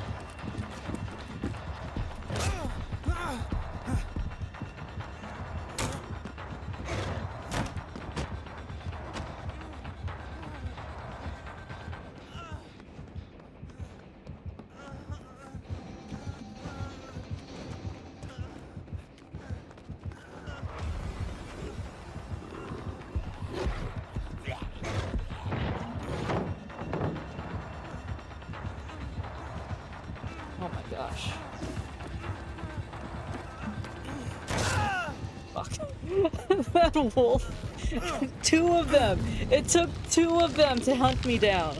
Oh my gosh. Fuck. That wolf. Two of them. It took two of them to hunt me down.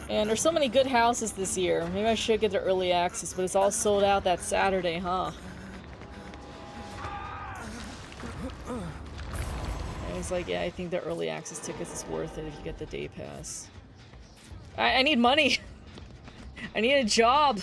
And there's so many good houses this year. Maybe I should get the early access, but it's all sold out that Saturday, huh? I was like, yeah, I think the early access tickets is worth it if you get the day pass. I need money. I need a job.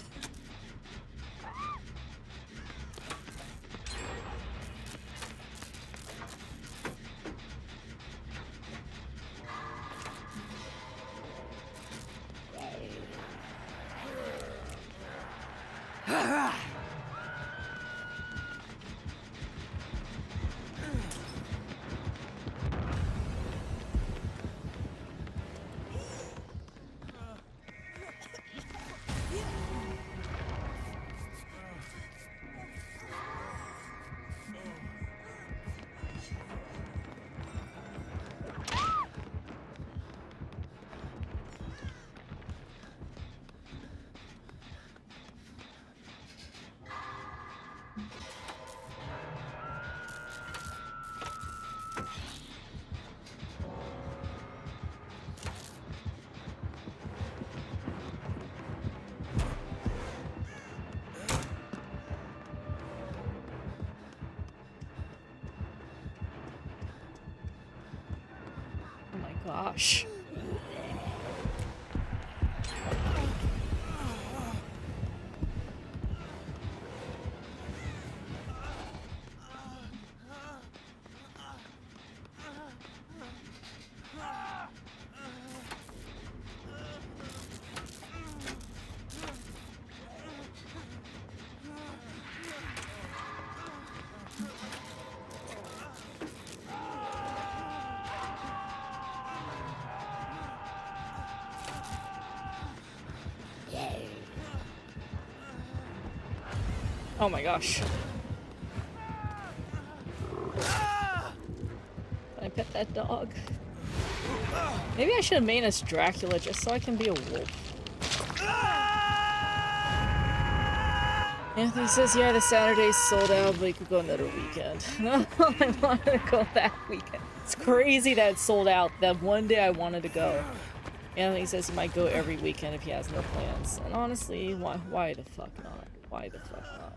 Gosh. Oh my gosh. Can I pet that dog? Maybe I should have made us Dracula just so I can be a wolf. Anthony says, yeah, the Saturday's sold out, but you could go another weekend. No, I wanted to go that weekend. It's crazy that it's sold out that one day I wanted to go. Anthony says he might go every weekend if he has no plans. And honestly, why the fuck not? Why the fuck not?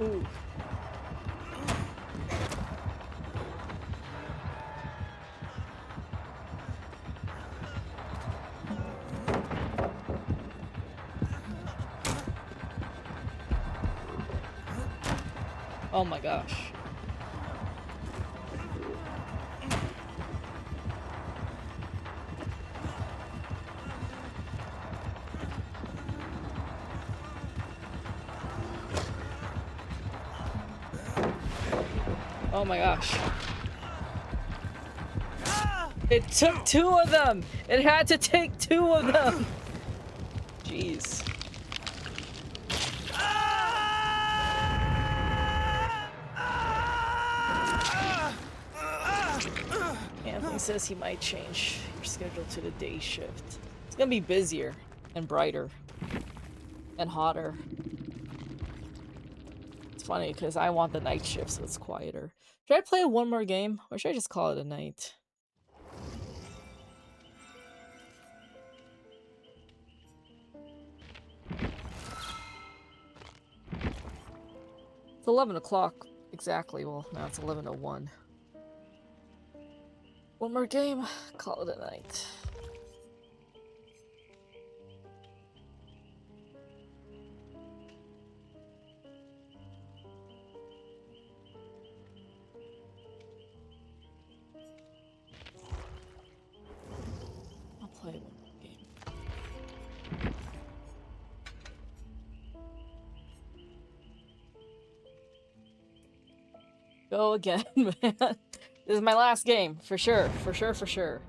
Ooh. Oh my gosh. Oh my gosh. It took 2 of them! It had to take 2 of them! Jeez. Anthony says he might change your schedule to the day shift. It's gonna be busier and brighter and hotter. It's funny because I want the night shift so it's quieter. Should I play one more game or should I just call it a night? It's 11 o'clock exactly. Well, now it's 11:01. One more game, call it a night. I'll play one more game. Go again, man. This is my last game, for sure, for sure, for sure.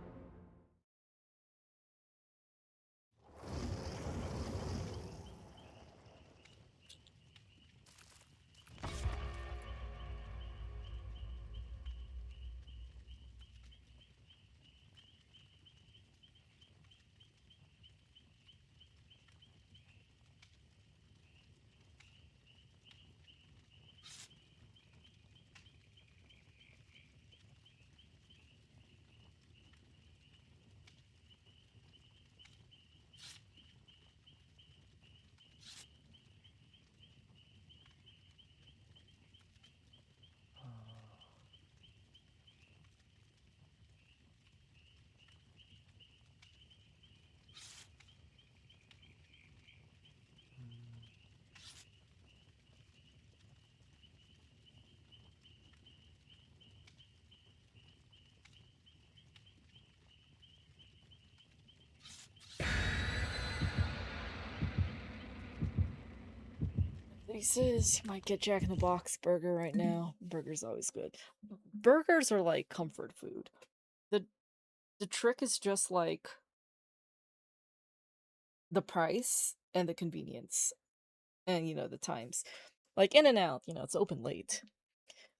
He says he might get Jack in the Box burger right now. Burger's always good. Burgers are like comfort food. The trick is just like the price and the convenience and the times. Like In-N-Out, it's open late.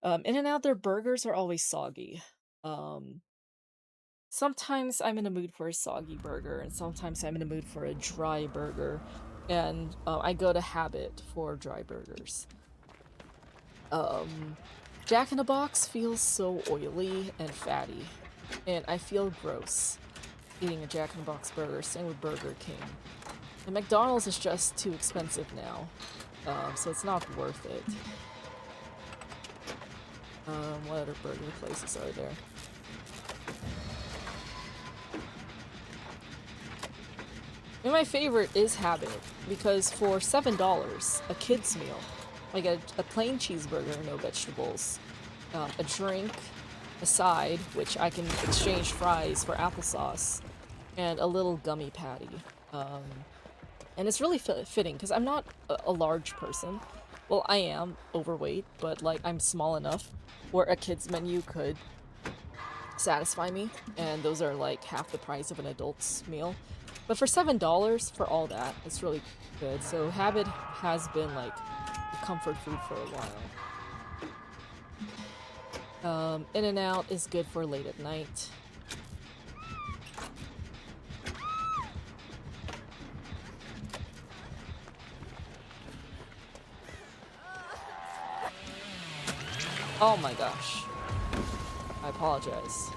In-N-Out, their burgers are always soggy. Sometimes I'm in a mood for a soggy burger, and sometimes I'm in a mood for a dry burger. And I go to Habit for dry burgers. Jack in the Box feels so oily and fatty, and I feel gross eating a Jack in the Box burger. Same with Burger King. And McDonald's is just too expensive now, so it's not worth it. What other burger places are there? And my favorite is Habit, because for $7, a kid's meal, like a plain cheeseburger, no vegetables, a drink, a side, which I can exchange fries for applesauce, and a little gummy patty. And it's really fitting, because I'm not a large person. Well, I am overweight, but like I'm small enough where a kid's menu could satisfy me, and those are like half the price of an adult's meal. But for $7 for all that, it's really good. So Habit has been like a comfort food for a while. In-N-Out is good for late at night. Oh my gosh. I apologize.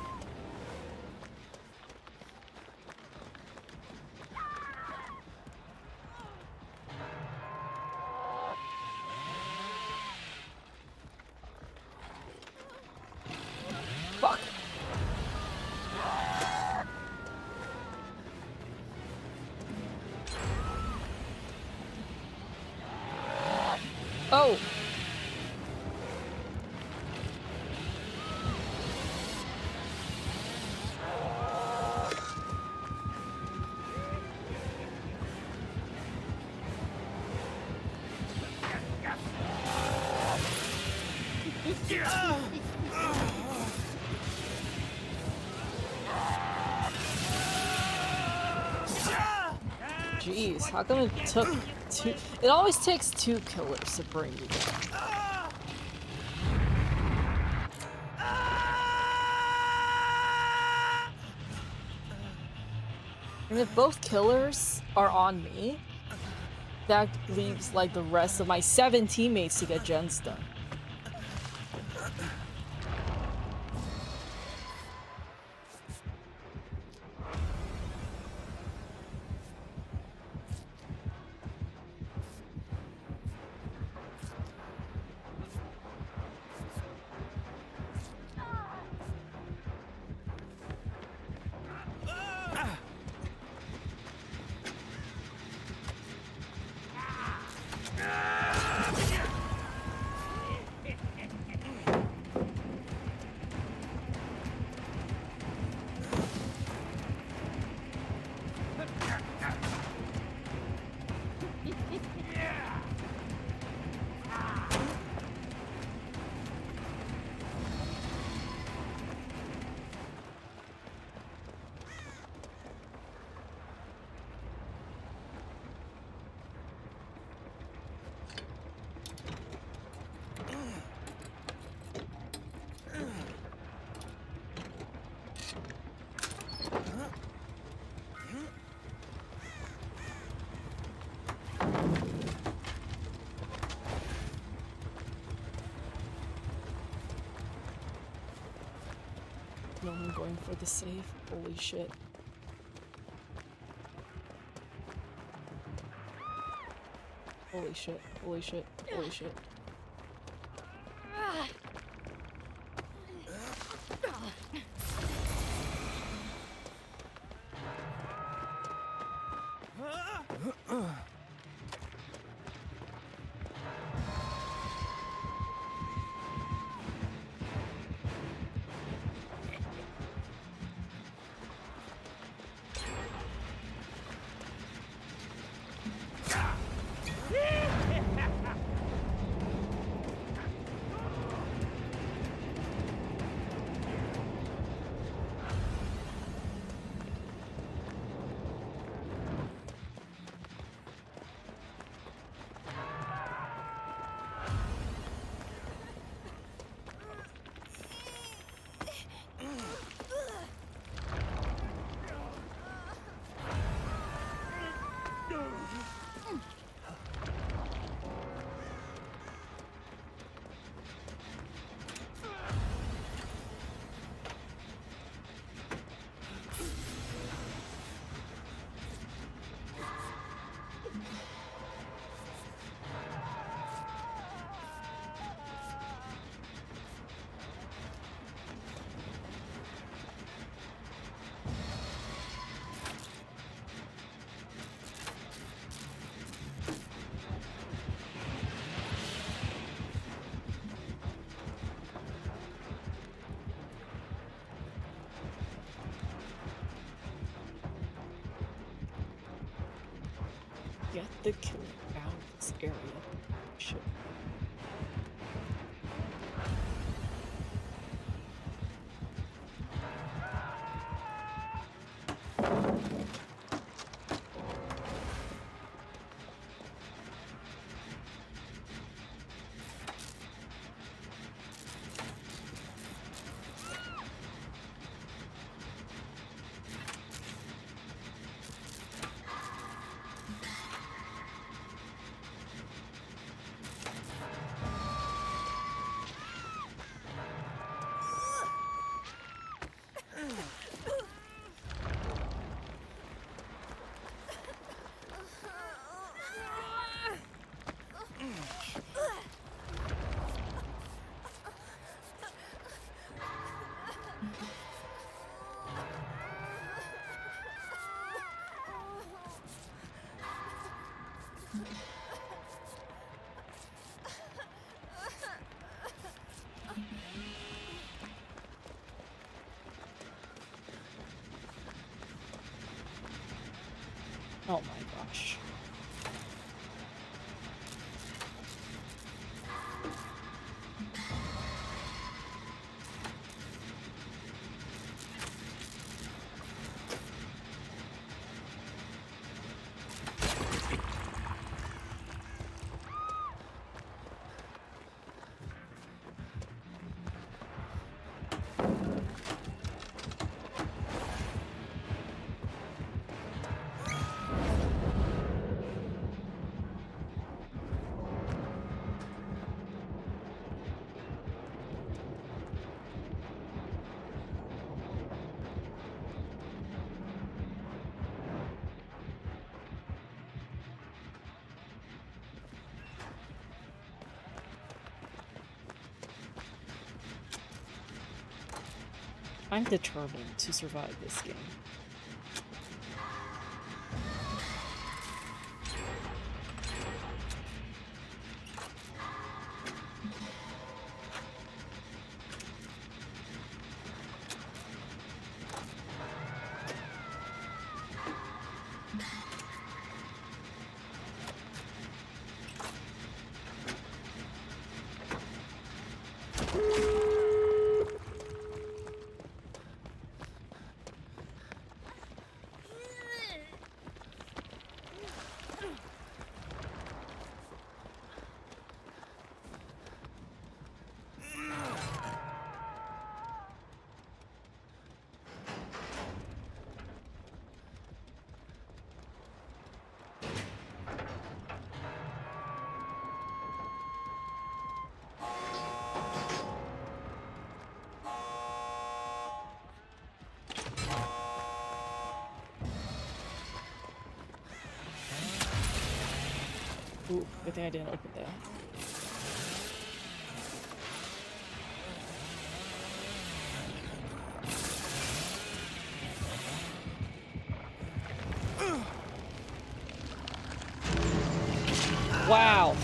Oh! Jeez, how come it took two? It always takes two killers to bring you down. And if both killers are on me, that leaves like the rest of my 7 teammates to get gens done. No one going for the save. Holy shit. Holy shit. Holy shit. Holy shit. Get the killer out of this area. Shit. Oh my gosh. I'm determined to survive this game. Ooh, good thing I didn't open that. Wow.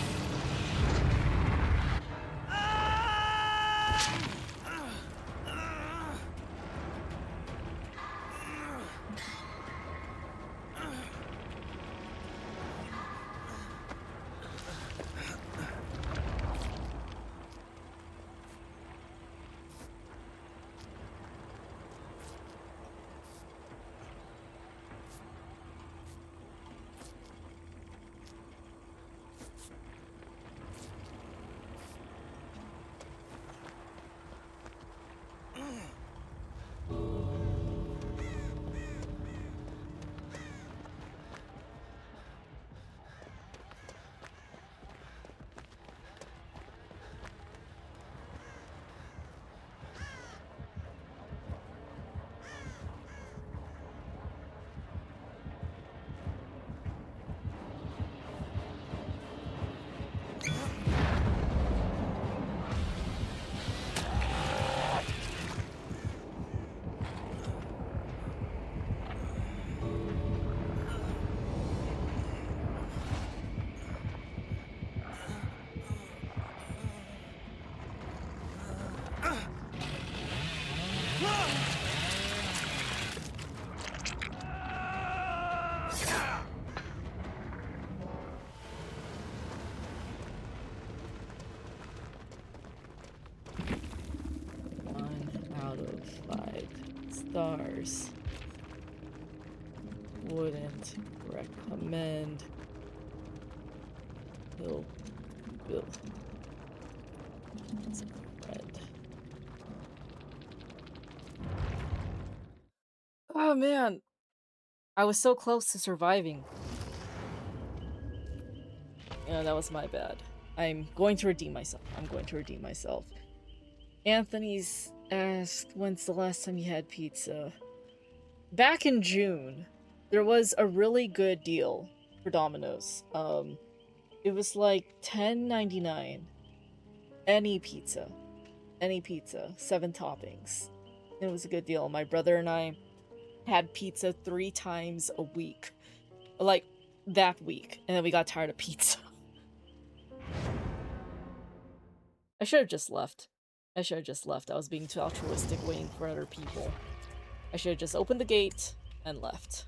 Out of 5 stars. Wouldn't recommend. Bill. It's a friend. Oh man. I was so close to surviving. Yeah, that was my bad. I'm going to redeem myself. Anthony's asked, when's the last time you had pizza? Back in June, there was a really good deal for Domino's. It was like $10.99. Any pizza. 7 toppings. It was a good deal. My brother and I had pizza 3 times a week. Like, that week. And then we got tired of pizza. I should have just left. I was being too altruistic waiting for other people. I should have just opened the gate and left.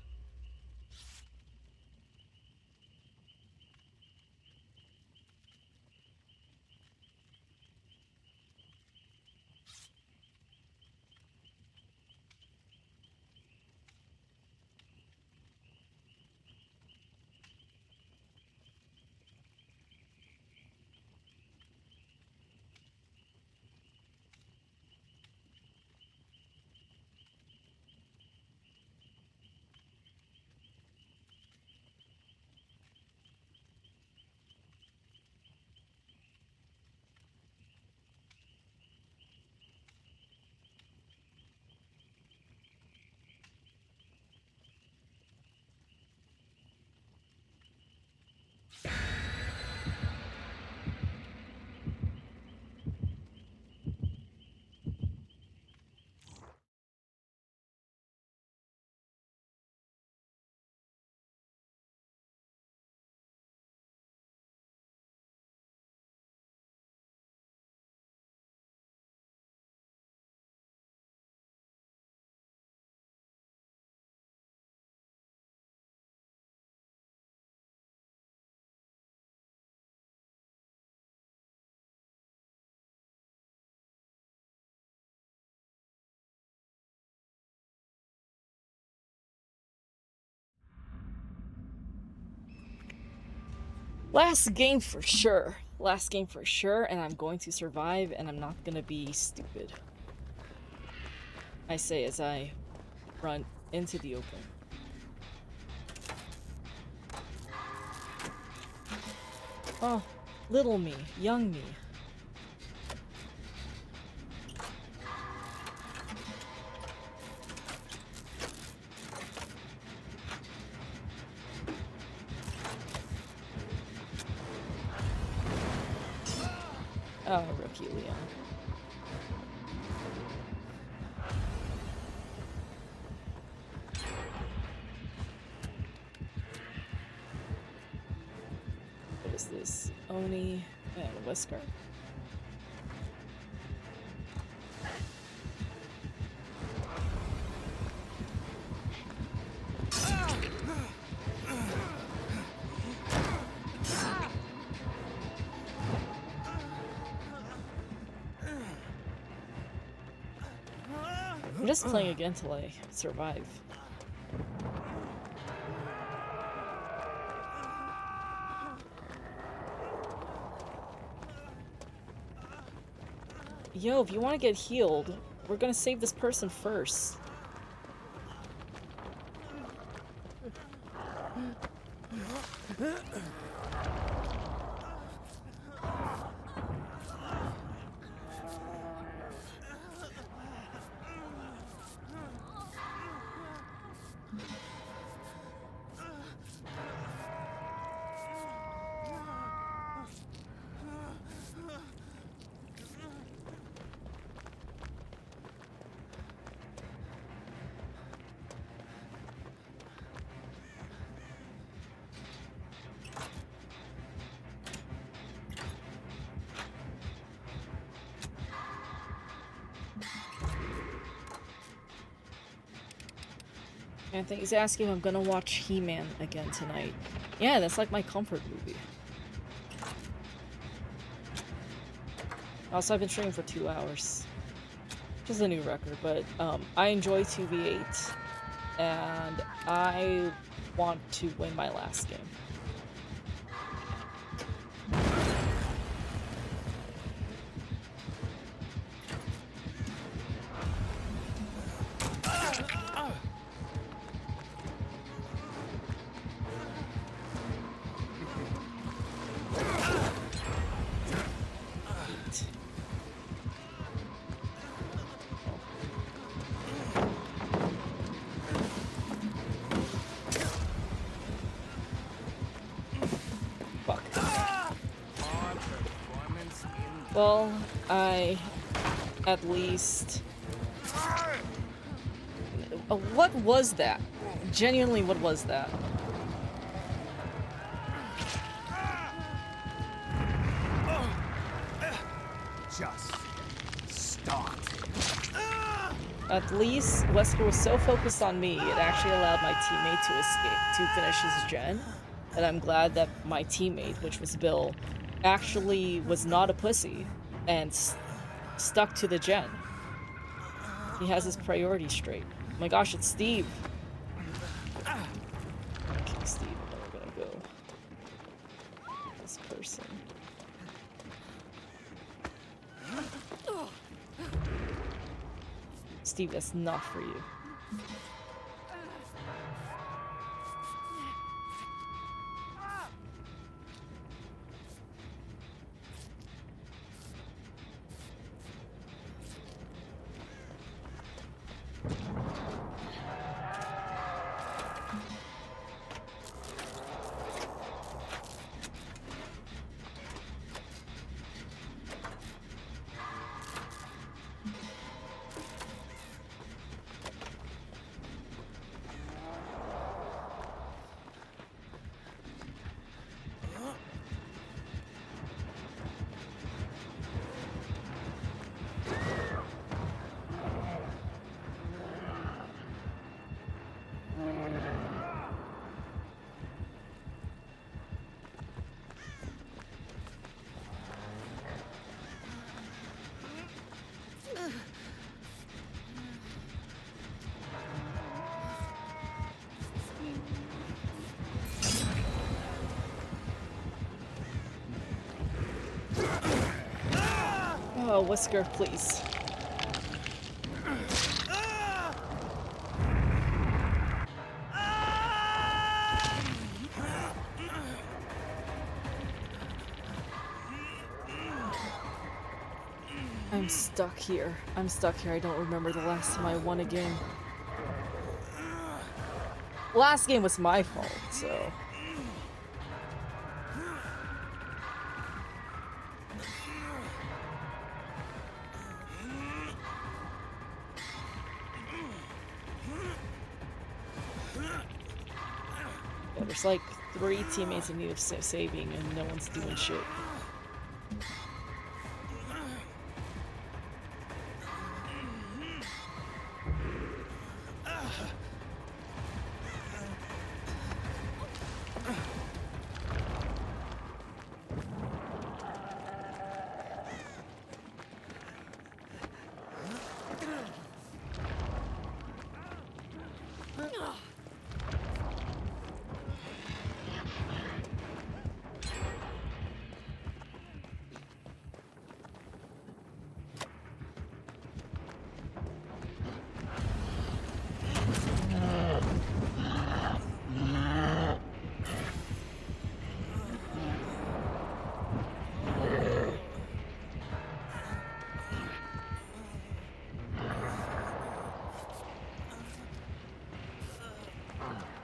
Last game for sure. Last game for sure, and I'm going to survive, and I'm not gonna be stupid. I say as I run into the open. Oh, little me, young me. Oh, rookie Leon. What is this? Oni and Wesker. I'm just playing again till I survive. Yo, if you want to get healed, we're gonna save this person first. Anthony's asking if I'm gonna watch He-Man again tonight. Yeah, that's like my comfort movie. Also, I've been streaming for 2 hours. Which is a new record, but I enjoy 2v8, and I want to win my last game. Well, I at least... What was that? Genuinely, what was that? Just start. At least Wesker was so focused on me, it actually allowed my teammate to escape, to finish his gen. And I'm glad that my teammate, which was Bill, actually was not a pussy and stuck to the gen. He has his priorities straight. Oh my gosh, it's Steve. Okay, Steve, where are we gonna go? This person. Steve, that's not for you. Oh, Whisker, please. I'm stuck here. I'm stuck here. I don't remember the last time I won a game. Last game was my fault, so... Yeah, there's like 3 teammates in need of saving and no one's doing shit.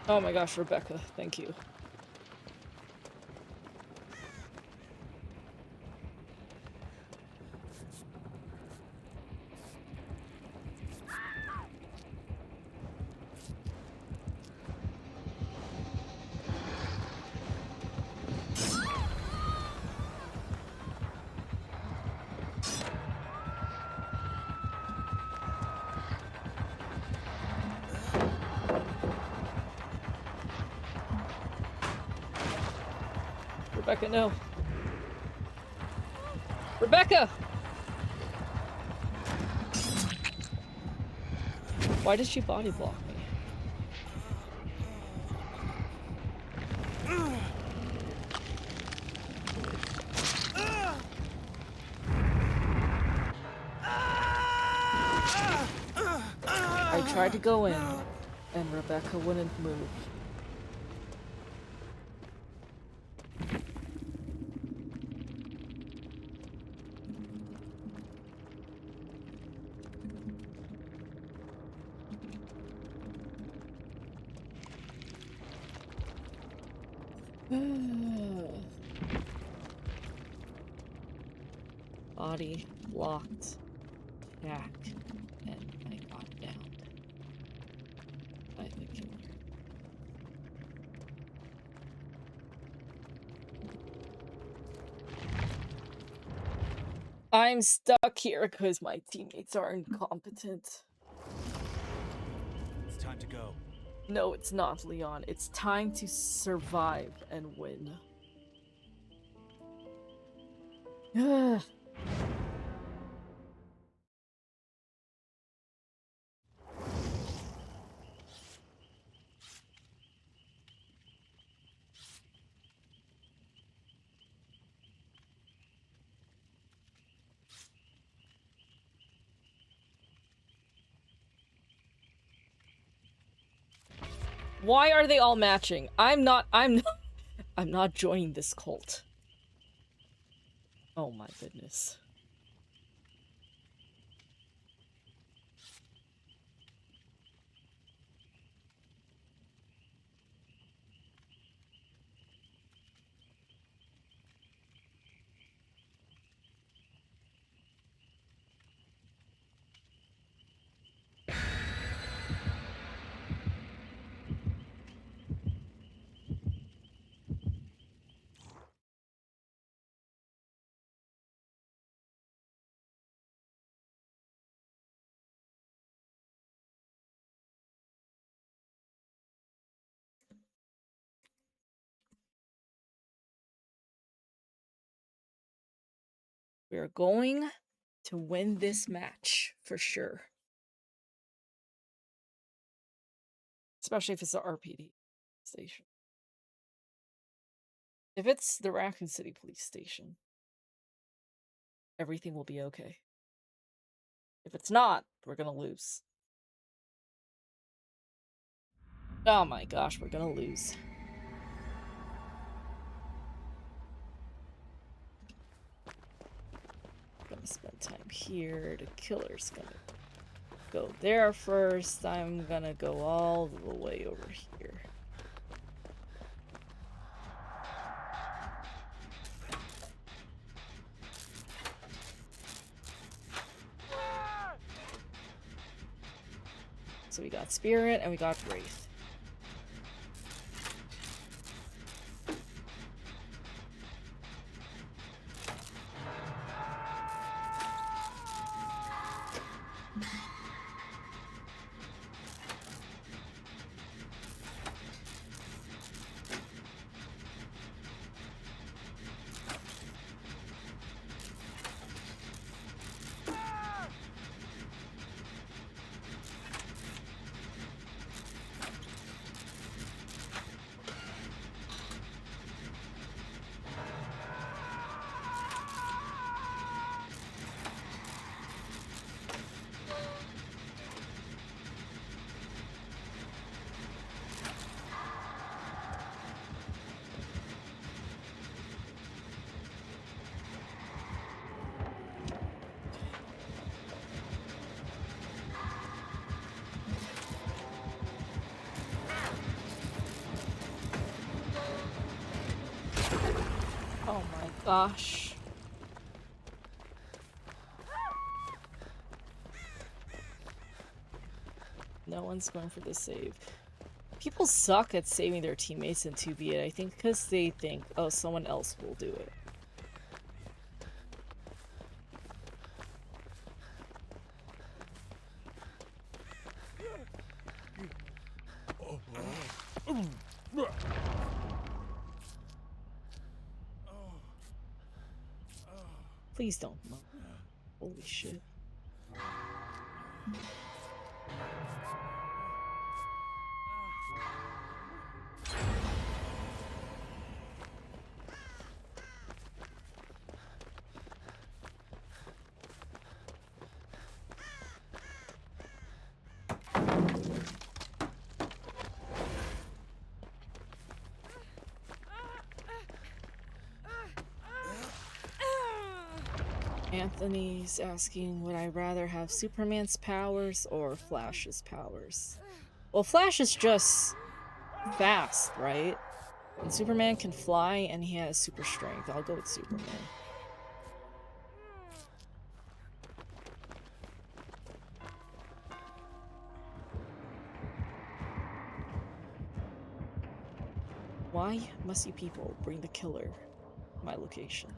Oh my gosh, Rebecca, thank you. Rebecca, no. Rebecca! Why did she body block me? I tried to go in, and Rebecca wouldn't move. Body blocked, back, and I got downed by the killer. I'm stuck here because my teammates are incompetent. It's time to go. No, it's not, Leon. It's time to survive and win. Why are they all matching? I'm not joining this cult. Oh my goodness. We're going to win this match for sure. Especially if it's the RPD station. If it's the Raccoon City Police Station, everything will be okay. If it's not, we're gonna lose. Oh my gosh, we're gonna lose. Gonna spend time here. The killer's gonna go there first. I'm gonna go all the way over here. So we got Spirit and we got Wraith. Oh my gosh. No one's going for the save. People suck at saving their teammates in 2v8, I think, because they think, oh, someone else will do it. Please don't. Holy shit. Anthony's asking, would I rather have Superman's powers or Flash's powers? Well, Flash is just fast, right? And Superman can fly and he has super strength. I'll go with Superman. Why must you people bring the killer to my location?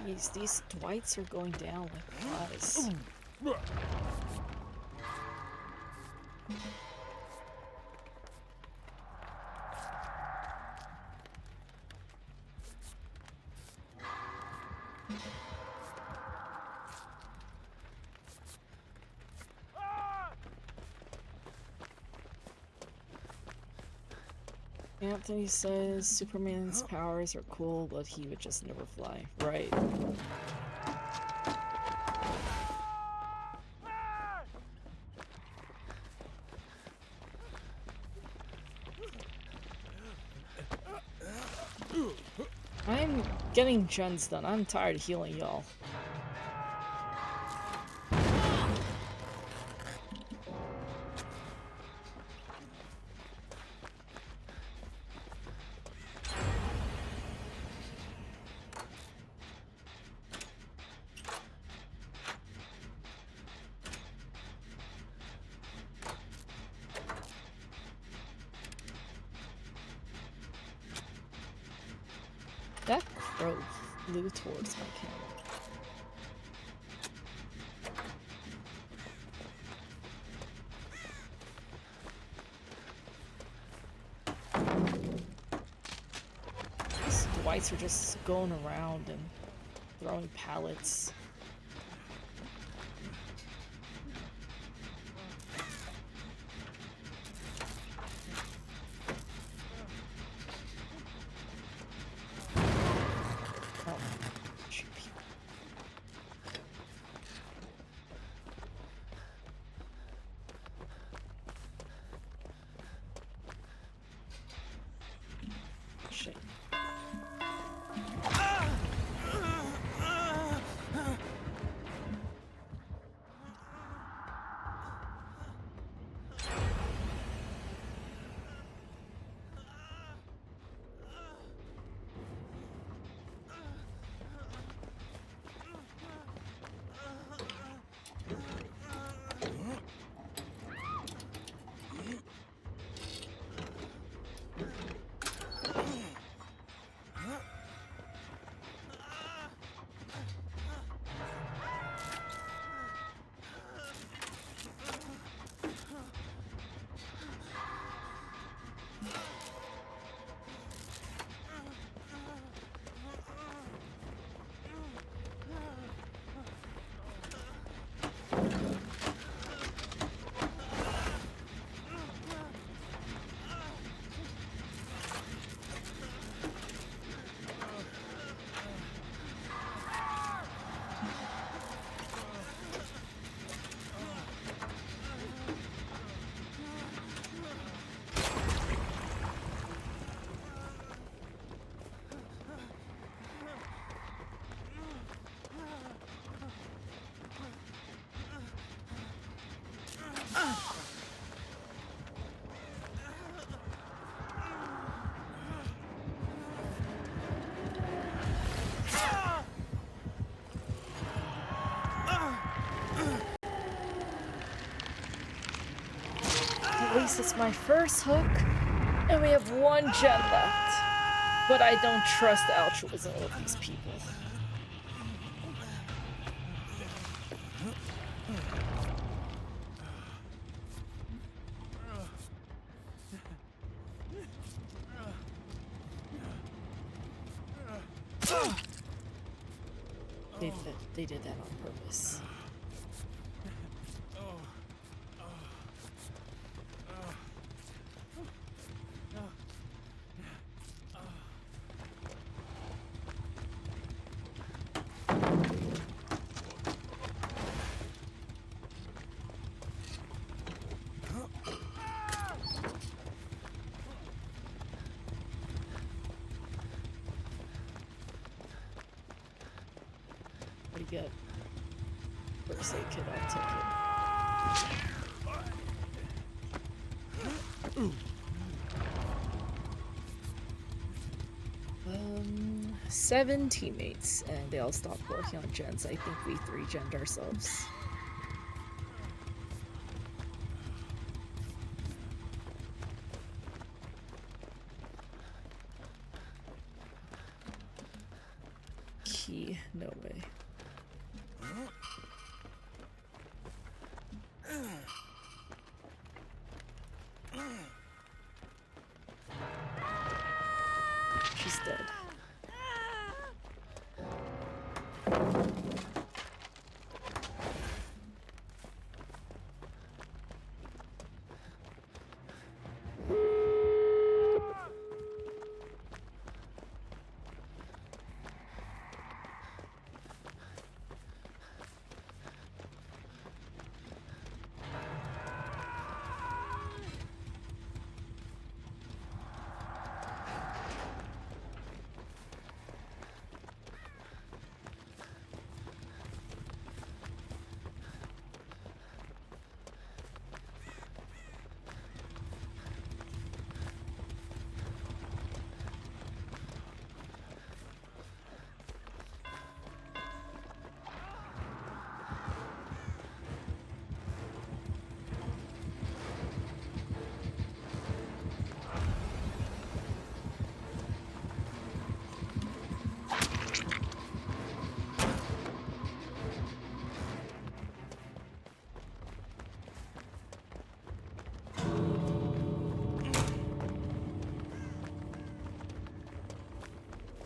Jeez, these Dwights are going down like flies. Anthony says Superman's powers are cool, but he would just never fly. Right. I'm getting gens done. I'm tired of healing y'all. That crow flew towards my camera. These Dwights are just going around and throwing pallets. Oh, shoot people. Shit. At least it's my first hook, and we have one gen left. But I don't trust the altruism of these people. They did that on purpose. What do you get? First aid kit, I'll take it. 7 teammates, and they all stopped working on gens. I think we 3-gened ourselves. Key, no way. She's dead.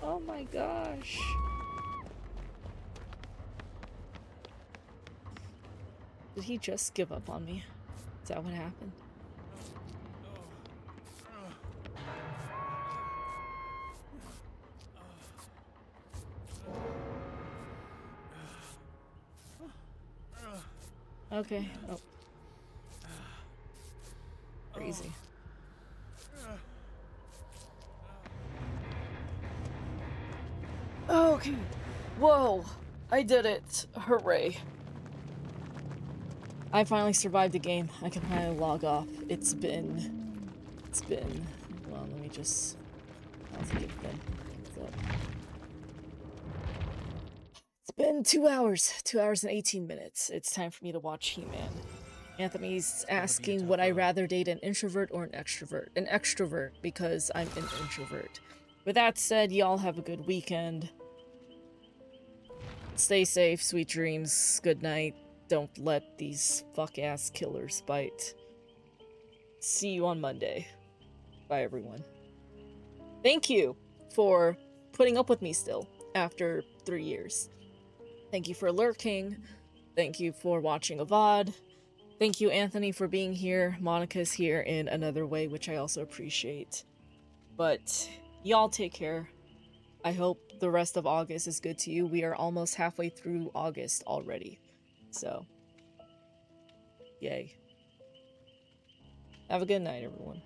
Oh my gosh. Did he just give up on me? Is that what happened? Okay. Oh. Crazy. Okay. Whoa. I did it. Hooray. I finally survived the game. I can finally log off. It's been, well, let me just, how's it been? It's been 2 hours, 2 hours and 18 minutes. It's time for me to watch He-Man. Anthony's asking, would I rather date an introvert or an extrovert? An extrovert, because I'm an introvert. With that said, y'all have a good weekend. Stay safe, sweet dreams, good night. Don't let these fuck-ass killers bite. See you on Monday. Bye, everyone. Thank you for putting up with me still, after 3 years. Thank you for lurking. Thank you for watching a VOD. Thank you, Anthony, for being here. Monica's here in another way, which I also appreciate. But y'all take care. I hope the rest of August is good to you. We are almost halfway through August already. So, yay. Have a good night, everyone.